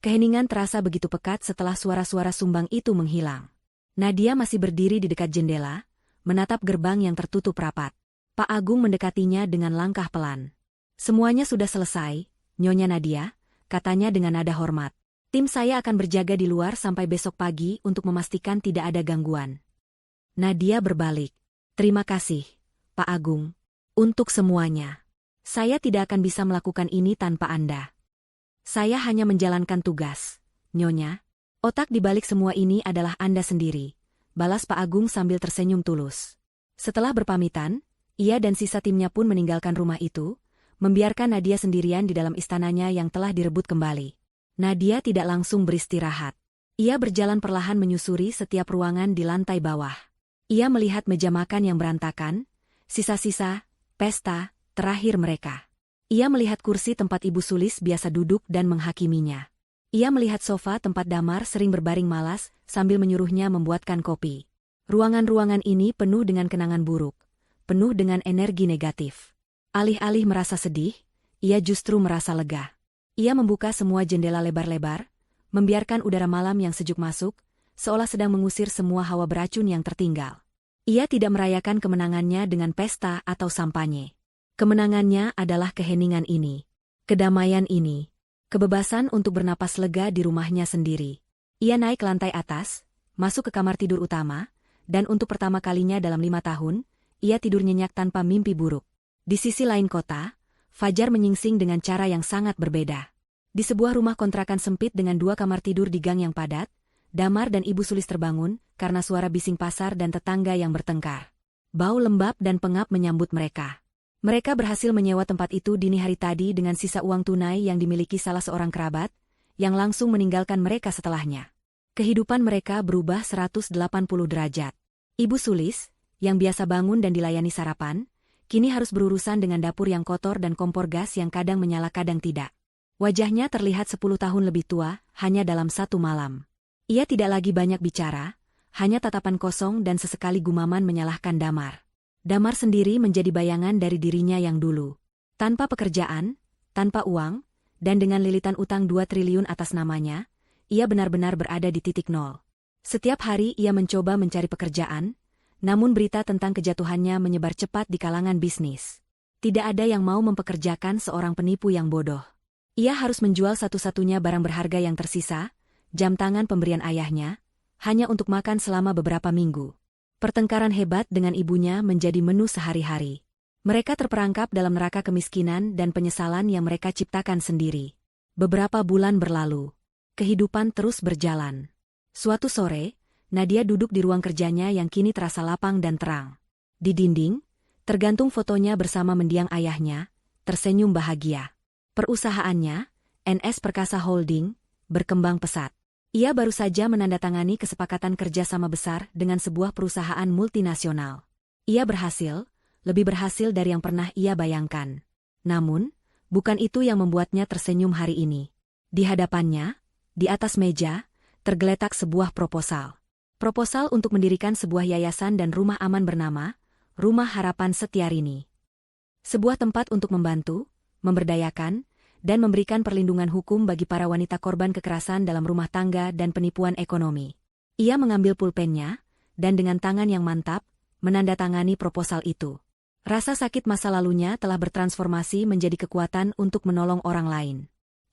keheningan terasa begitu pekat setelah suara-suara sumbang itu menghilang. Nadia masih berdiri di dekat jendela, menatap gerbang yang tertutup rapat. Pak Agung mendekatinya dengan langkah pelan. "Semuanya sudah selesai, Nyonya Nadia," katanya dengan nada hormat. "Tim saya akan berjaga di luar sampai besok pagi untuk memastikan tidak ada gangguan." Nadia berbalik. "Terima kasih, Pak Agung. Untuk semuanya. Saya tidak akan bisa melakukan ini tanpa Anda. Saya hanya menjalankan tugas, Nyonya. Otak di balik semua ini adalah Anda sendiri," balas Pak Agung sambil tersenyum tulus. Setelah berpamitan, ia dan sisa timnya pun meninggalkan rumah itu, membiarkan Nadia sendirian di dalam istananya yang telah direbut kembali. Nadia tidak langsung beristirahat. Ia berjalan perlahan menyusuri setiap ruangan di lantai bawah. Ia melihat meja makan yang berantakan, sisa-sisa pesta terakhir mereka. Ia melihat kursi tempat Ibu Sulis biasa duduk dan menghakiminya. Ia melihat sofa tempat Damar sering berbaring malas sambil menyuruhnya membuatkan kopi. Ruangan-ruangan ini penuh dengan kenangan buruk, penuh dengan energi negatif. Alih-alih merasa sedih, ia justru merasa lega. Ia membuka semua jendela lebar-lebar, membiarkan udara malam yang sejuk masuk, seolah sedang mengusir semua hawa beracun yang tertinggal. Ia tidak merayakan kemenangannya dengan pesta atau sampanye. Kemenangannya adalah keheningan ini, kedamaian ini, kebebasan untuk bernapas lega di rumahnya sendiri. Ia naik ke lantai atas, masuk ke kamar tidur utama, dan untuk pertama kalinya dalam 5 tahun, ia tidur nyenyak tanpa mimpi buruk. Di sisi lain kota, fajar menyingsing dengan cara yang sangat berbeda. Di sebuah rumah kontrakan sempit dengan 2 kamar tidur di gang yang padat, Damar dan Ibu Sulis terbangun karena suara bising pasar dan tetangga yang bertengkar. Bau lembab dan pengap menyambut mereka. Mereka berhasil menyewa tempat itu dini hari tadi dengan sisa uang tunai yang dimiliki salah seorang kerabat, yang langsung meninggalkan mereka setelahnya. Kehidupan mereka berubah 180 derajat. Ibu Sulis, yang biasa bangun dan dilayani sarapan, kini harus berurusan dengan dapur yang kotor dan kompor gas yang kadang menyala kadang tidak. Wajahnya terlihat 10 tahun lebih tua, hanya dalam 1 malam. Ia tidak lagi banyak bicara, hanya tatapan kosong dan sesekali gumaman menyalahkan Damar. Damar sendiri menjadi bayangan dari dirinya yang dulu. Tanpa pekerjaan, tanpa uang, dan dengan lilitan utang 2 triliun atas namanya, ia benar-benar berada di titik nol. Setiap hari ia mencoba mencari pekerjaan, namun berita tentang kejatuhannya menyebar cepat di kalangan bisnis. Tidak ada yang mau mempekerjakan seorang penipu yang bodoh. Ia harus menjual satu-satunya barang berharga yang tersisa, jam tangan pemberian ayahnya, hanya untuk makan selama beberapa minggu. Pertengkaran hebat dengan ibunya menjadi menu sehari-hari. Mereka terperangkap dalam neraka kemiskinan dan penyesalan yang mereka ciptakan sendiri. Beberapa bulan berlalu. Kehidupan terus berjalan. Suatu sore, Nadia duduk di ruang kerjanya yang kini terasa lapang dan terang. Di dinding, tergantung fotonya bersama mendiang ayahnya, tersenyum bahagia. Perusahaannya, NS Perkasa Holding, berkembang pesat. Ia baru saja menandatangani kesepakatan kerjasama besar dengan sebuah perusahaan multinasional. Ia berhasil, lebih berhasil dari yang pernah ia bayangkan. Namun, bukan itu yang membuatnya tersenyum hari ini. Di hadapannya, di atas meja, tergeletak sebuah proposal. Proposal untuk mendirikan sebuah yayasan dan rumah aman bernama Rumah Harapan Setiarini. Sebuah tempat untuk membantu, memberdayakan, dan memberikan perlindungan hukum bagi para wanita korban kekerasan dalam rumah tangga dan penipuan ekonomi. Ia mengambil pulpennya, dan dengan tangan yang mantap, menandatangani proposal itu. Rasa sakit masa lalunya telah bertransformasi menjadi kekuatan untuk menolong orang lain.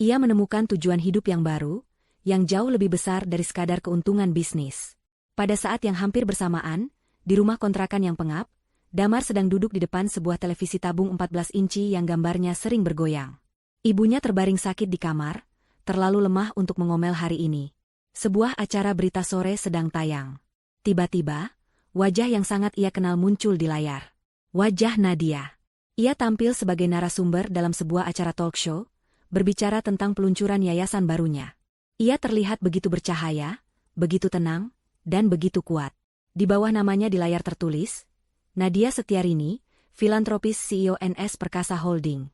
Ia menemukan tujuan hidup yang baru, yang jauh lebih besar dari sekadar keuntungan bisnis. Pada saat yang hampir bersamaan, di rumah kontrakan yang pengap, Damar sedang duduk di depan sebuah televisi tabung 14 inci yang gambarnya sering bergoyang. Ibunya terbaring sakit di kamar, terlalu lemah untuk mengomel hari ini. Sebuah acara berita sore sedang tayang. Tiba-tiba, wajah yang sangat ia kenal muncul di layar. Wajah Nadia. Ia tampil sebagai narasumber dalam sebuah acara talk show, berbicara tentang peluncuran yayasan barunya. Ia terlihat begitu bercahaya, begitu tenang, dan begitu kuat. Di bawah namanya di layar tertulis, Nadia Setiarini, filantropis CEO NS Perkasa Holding.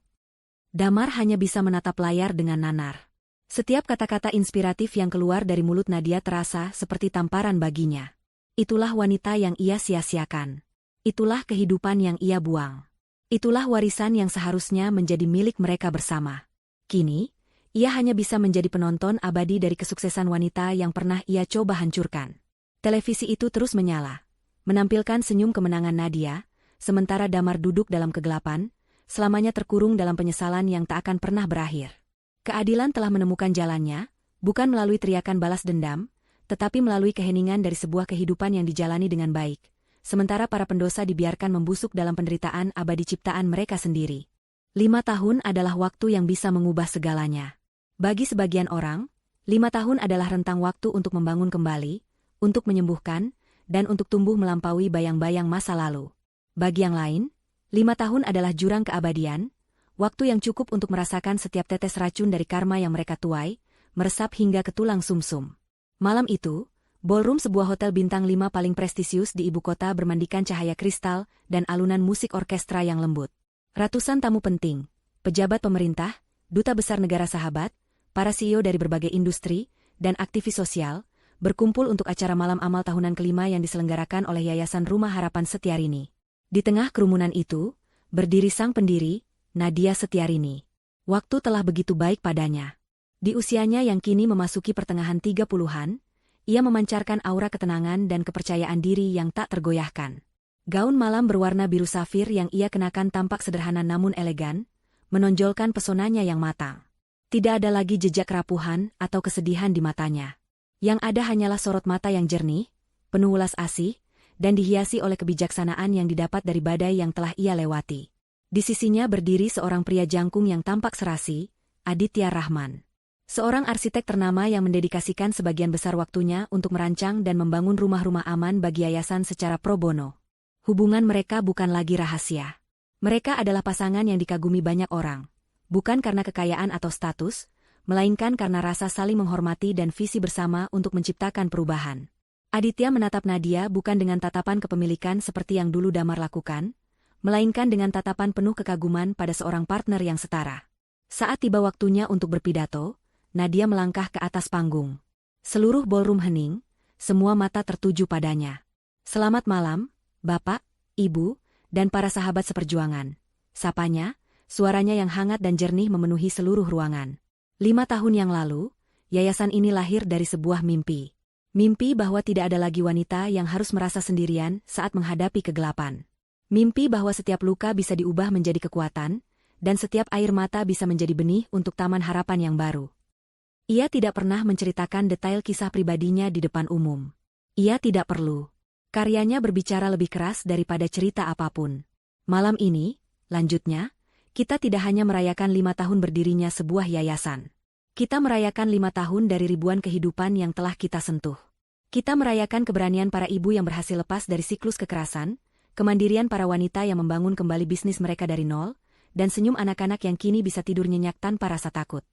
Damar hanya bisa menatap layar dengan nanar. Setiap kata-kata inspiratif yang keluar dari mulut Nadia terasa seperti tamparan baginya. Itulah wanita yang ia sia-siakan. Itulah kehidupan yang ia buang. Itulah warisan yang seharusnya menjadi milik mereka bersama. Kini, ia hanya bisa menjadi penonton abadi dari kesuksesan wanita yang pernah ia coba hancurkan. Televisi itu terus menyala, menampilkan senyum kemenangan Nadia, sementara Damar duduk dalam kegelapan, selamanya terkurung dalam penyesalan yang tak akan pernah berakhir. Keadilan telah menemukan jalannya, bukan melalui teriakan balas dendam, tetapi melalui keheningan dari sebuah kehidupan yang dijalani dengan baik, sementara para pendosa dibiarkan membusuk dalam penderitaan abadi ciptaan mereka sendiri. 5 tahun adalah waktu yang bisa mengubah segalanya. Bagi sebagian orang, 5 tahun adalah rentang waktu untuk membangun kembali, untuk menyembuhkan, dan untuk tumbuh melampaui bayang-bayang masa lalu. Bagi yang lain, 5 tahun adalah jurang keabadian, waktu yang cukup untuk merasakan setiap tetes racun dari karma yang mereka tuai, meresap hingga ke tulang sumsum. Malam itu, ballroom sebuah hotel bintang 5 paling prestisius di ibu kota bermandikan cahaya kristal dan alunan musik orkestra yang lembut. Ratusan tamu penting, pejabat pemerintah, duta besar negara sahabat, para CEO dari berbagai industri, dan aktivis sosial, berkumpul untuk acara malam amal tahunan kelima yang diselenggarakan oleh Yayasan Rumah Harapan Setiarini. Di tengah kerumunan itu, berdiri sang pendiri, Nadia Setiarini. Waktu telah begitu baik padanya. Di usianya yang kini memasuki pertengahan 30-an, ia memancarkan aura ketenangan dan kepercayaan diri yang tak tergoyahkan. Gaun malam berwarna biru safir yang ia kenakan tampak sederhana namun elegan, menonjolkan pesonanya yang matang. Tidak ada lagi jejak kerapuhan atau kesedihan di matanya. Yang ada hanyalah sorot mata yang jernih, penuh welas asih, dan dihiasi oleh kebijaksanaan yang didapat dari badai yang telah ia lewati. Di sisinya berdiri seorang pria jangkung yang tampak serasi, Aditya Rahman. Seorang arsitek ternama yang mendedikasikan sebagian besar waktunya untuk merancang dan membangun rumah-rumah aman bagi yayasan secara pro bono. Hubungan mereka bukan lagi rahasia. Mereka adalah pasangan yang dikagumi banyak orang, bukan karena kekayaan atau status, melainkan karena rasa saling menghormati dan visi bersama untuk menciptakan perubahan. Aditya menatap Nadia bukan dengan tatapan kepemilikan seperti yang dulu Damar lakukan, melainkan dengan tatapan penuh kekaguman pada seorang partner yang setara. Saat tiba waktunya untuk berpidato, Nadia melangkah ke atas panggung. Seluruh ballroom hening, semua mata tertuju padanya. "Selamat malam, Bapak, Ibu, dan para sahabat seperjuangan," sapanya, suaranya yang hangat dan jernih memenuhi seluruh ruangan. 5 tahun yang lalu, yayasan ini lahir dari sebuah mimpi. Mimpi bahwa tidak ada lagi wanita yang harus merasa sendirian saat menghadapi kegelapan. Mimpi bahwa setiap luka bisa diubah menjadi kekuatan, dan setiap air mata bisa menjadi benih untuk taman harapan yang baru. Ia tidak pernah menceritakan detail kisah pribadinya di depan umum. Ia tidak perlu. Karyanya berbicara lebih keras daripada cerita apapun. Malam ini, lanjutnya, kita tidak hanya merayakan 5 tahun berdirinya sebuah yayasan. Kita merayakan 5 tahun dari ribuan kehidupan yang telah kita sentuh. Kita merayakan keberanian para ibu yang berhasil lepas dari siklus kekerasan, kemandirian para wanita yang membangun kembali bisnis mereka dari nol, dan senyum anak-anak yang kini bisa tidur nyenyak tanpa rasa takut.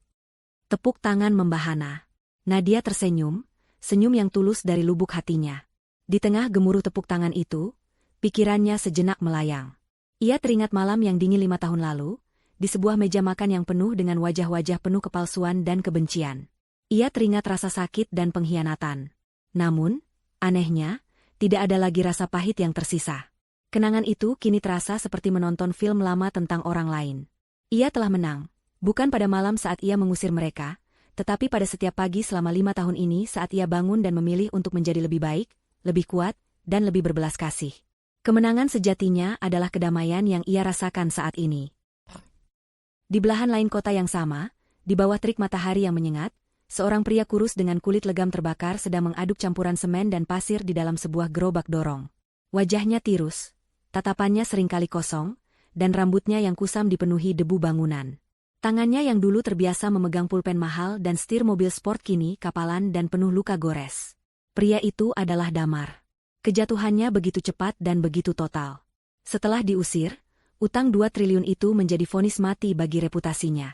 Tepuk tangan membahana. Nadia tersenyum, senyum yang tulus dari lubuk hatinya. Di tengah gemuruh tepuk tangan itu, pikirannya sejenak melayang. Ia teringat malam yang dingin 5 tahun lalu, di sebuah meja makan yang penuh dengan wajah-wajah penuh kepalsuan dan kebencian. Ia teringat rasa sakit dan pengkhianatan. Namun, anehnya, tidak ada lagi rasa pahit yang tersisa. Kenangan itu kini terasa seperti menonton film lama tentang orang lain. Ia telah menang. Bukan pada malam saat ia mengusir mereka, tetapi pada setiap pagi selama 5 tahun ini saat ia bangun dan memilih untuk menjadi lebih baik, lebih kuat, dan lebih berbelas kasih. Kemenangan sejatinya adalah kedamaian yang ia rasakan saat ini. Di belahan lain kota yang sama, di bawah terik matahari yang menyengat, seorang pria kurus dengan kulit legam terbakar sedang mengaduk campuran semen dan pasir di dalam sebuah gerobak dorong. Wajahnya tirus, tatapannya seringkali kosong, dan rambutnya yang kusam dipenuhi debu bangunan. Tangannya yang dulu terbiasa memegang pulpen mahal dan setir mobil sport kini kapalan dan penuh luka gores. Pria itu adalah Damar. Kejatuhannya begitu cepat dan begitu total. Setelah diusir, utang 2 triliun itu menjadi vonis mati bagi reputasinya.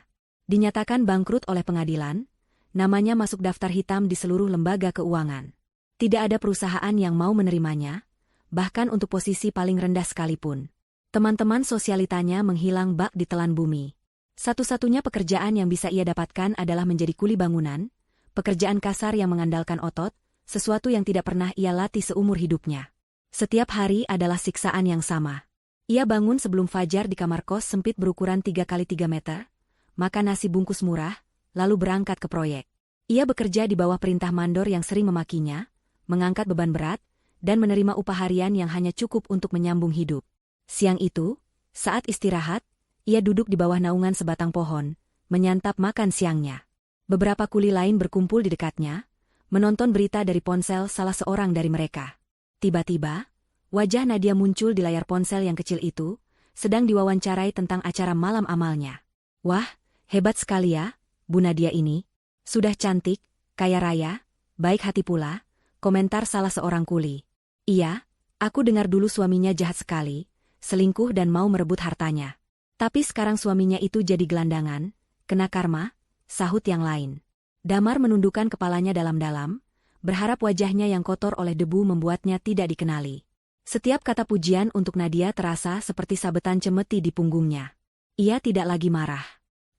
Dinyatakan bangkrut oleh pengadilan, namanya masuk daftar hitam di seluruh lembaga keuangan. Tidak ada perusahaan yang mau menerimanya, bahkan untuk posisi paling rendah sekalipun. Teman-teman sosialitanya menghilang bak di telan bumi. Satu-satunya pekerjaan yang bisa ia dapatkan adalah menjadi kuli bangunan, pekerjaan kasar yang mengandalkan otot, sesuatu yang tidak pernah ia latih seumur hidupnya. Setiap hari adalah siksaan yang sama. Ia bangun sebelum fajar di kamar kos sempit berukuran 3x3 meter, makan nasi bungkus murah, lalu berangkat ke proyek. Ia bekerja di bawah perintah mandor yang sering memakinya, mengangkat beban berat, dan menerima upah harian yang hanya cukup untuk menyambung hidup. Siang itu, saat istirahat, ia duduk di bawah naungan sebatang pohon, menyantap makan siangnya. Beberapa kuli lain berkumpul di dekatnya, menonton berita dari ponsel salah seorang dari mereka. Tiba-tiba, wajah Nadia muncul di layar ponsel yang kecil itu, sedang diwawancarai tentang acara malam amalnya. Wah, hebat sekali ya, Bu Nadia ini. Sudah cantik, kaya raya, baik hati pula, komentar salah seorang kuli. Iya, aku dengar dulu suaminya jahat sekali, selingkuh dan mau merebut hartanya. Tapi sekarang suaminya itu jadi gelandangan, kena karma, sahut yang lain. Damar menundukkan kepalanya dalam-dalam, berharap wajahnya yang kotor oleh debu membuatnya tidak dikenali. Setiap kata pujian untuk Nadia terasa seperti sabetan cemeti di punggungnya. Ia tidak lagi marah.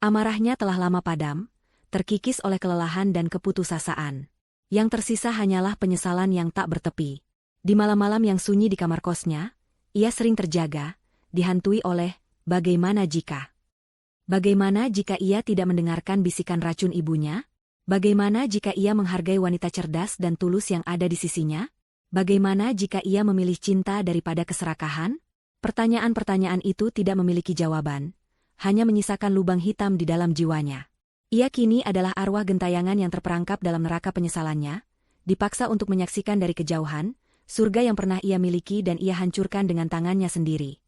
Amarahnya telah lama padam, terkikis oleh kelelahan dan keputusasaan. Yang tersisa hanyalah penyesalan yang tak bertepi. Di malam-malam yang sunyi di kamar kosnya, ia sering terjaga, dihantui oleh, bagaimana jika ia tidak mendengarkan bisikan racun ibunya? Bagaimana jika ia menghargai wanita cerdas dan tulus yang ada di sisinya? Bagaimana jika ia memilih cinta daripada keserakahan? Pertanyaan-pertanyaan itu tidak memiliki jawaban, hanya menyisakan lubang hitam di dalam jiwanya. Ia kini adalah arwah gentayangan yang terperangkap dalam neraka penyesalannya, dipaksa untuk menyaksikan dari kejauhan, surga yang pernah ia miliki dan ia hancurkan dengan tangannya sendiri.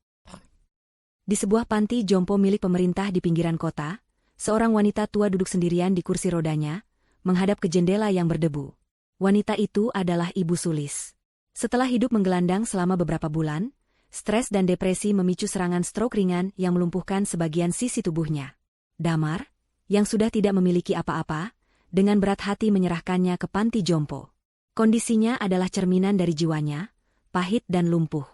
Di sebuah panti jompo milik pemerintah di pinggiran kota, seorang wanita tua duduk sendirian di kursi rodanya, menghadap ke jendela yang berdebu. Wanita itu adalah Ibu Sulis. Setelah hidup menggelandang selama beberapa bulan, stres dan depresi memicu serangan stroke ringan yang melumpuhkan sebagian sisi tubuhnya. Damar, yang sudah tidak memiliki apa-apa, dengan berat hati menyerahkannya ke panti jompo. Kondisinya adalah cerminan dari jiwanya, pahit dan lumpuh.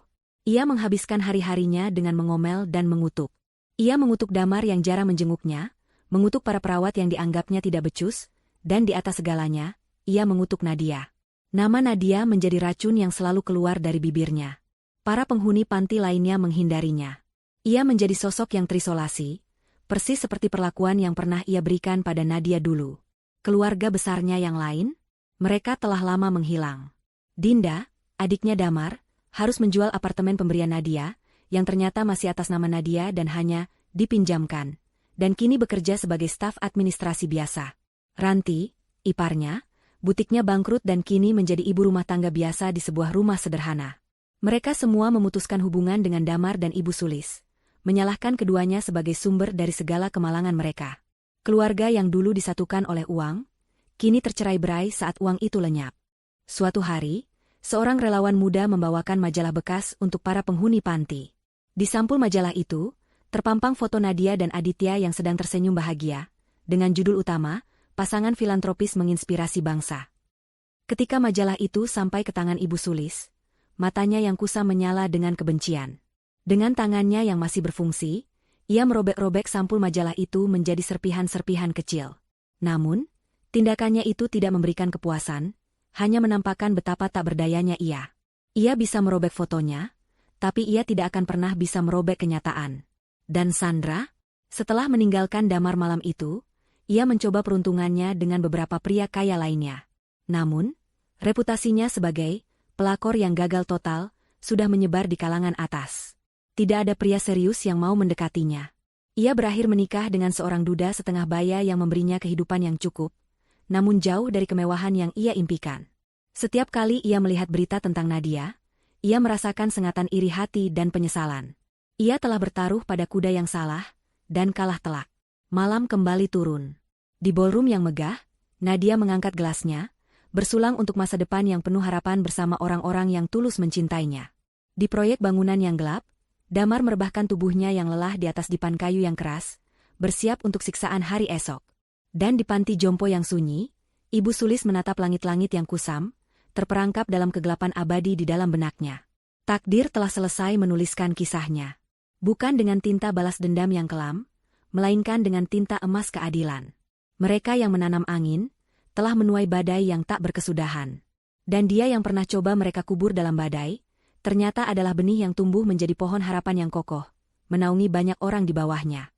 Ia menghabiskan hari-harinya dengan mengomel dan mengutuk. Ia mengutuk Damar yang jarang menjenguknya, mengutuk para perawat yang dianggapnya tidak becus, dan di atas segalanya, ia mengutuk Nadia. Nama Nadia menjadi racun yang selalu keluar dari bibirnya. Para penghuni panti lainnya menghindarinya. Ia menjadi sosok yang terisolasi, persis seperti perlakuan yang pernah ia berikan pada Nadia dulu. Keluarga besarnya yang lain? Mereka telah lama menghilang. Dinda, adiknya Damar, harus menjual apartemen pemberian Nadia, yang ternyata masih atas nama Nadia dan hanya dipinjamkan, dan kini bekerja sebagai staf administrasi biasa. Ranti, iparnya, butiknya bangkrut dan kini menjadi ibu rumah tangga biasa di sebuah rumah sederhana. Mereka semua memutuskan hubungan dengan Damar dan Ibu Sulis, menyalahkan keduanya sebagai sumber dari segala kemalangan mereka. Keluarga yang dulu disatukan oleh uang, kini tercerai-berai saat uang itu lenyap. Suatu hari, seorang relawan muda membawakan majalah bekas untuk para penghuni panti. Di sampul majalah itu, terpampang foto Nadia dan Aditya yang sedang tersenyum bahagia, dengan judul utama, Pasangan Filantropis Menginspirasi Bangsa. Ketika majalah itu sampai ke tangan Ibu Sulis, matanya yang kusam menyala dengan kebencian. Dengan tangannya yang masih berfungsi, ia merobek-robek sampul majalah itu menjadi serpihan-serpihan kecil. Namun, tindakannya itu tidak memberikan kepuasan, hanya menampakkan betapa tak berdayanya ia. Ia bisa merobek fotonya, tapi ia tidak akan pernah bisa merobek kenyataan. Dan Sandra? Setelah meninggalkan Damar malam itu, ia mencoba peruntungannya dengan beberapa pria kaya lainnya. Namun, reputasinya sebagai pelakor yang gagal total sudah menyebar di kalangan atas. Tidak ada pria serius yang mau mendekatinya. Ia berakhir menikah dengan seorang duda setengah baya yang memberinya kehidupan yang cukup, namun jauh dari kemewahan yang ia impikan. Setiap kali ia melihat berita tentang Nadia, ia merasakan sengatan iri hati dan penyesalan. Ia telah bertaruh pada kuda yang salah, dan kalah telak. Malam kembali turun. Di ballroom yang megah, Nadia mengangkat gelasnya, bersulang untuk masa depan yang penuh harapan bersama orang-orang yang tulus mencintainya. Di proyek bangunan yang gelap, Damar merebahkan tubuhnya yang lelah di atas dipan kayu yang keras, bersiap untuk siksaan hari esok. Dan di panti jompo yang sunyi, Ibu Sulis menatap langit-langit yang kusam, terperangkap dalam kegelapan abadi di dalam benaknya. Takdir telah selesai menuliskan kisahnya. Bukan dengan tinta balas dendam yang kelam, melainkan dengan tinta emas keadilan. Mereka yang menanam angin, telah menuai badai yang tak berkesudahan. Dan dia yang pernah coba mereka kubur dalam badai, ternyata adalah benih yang tumbuh menjadi pohon harapan yang kokoh, menaungi banyak orang di bawahnya.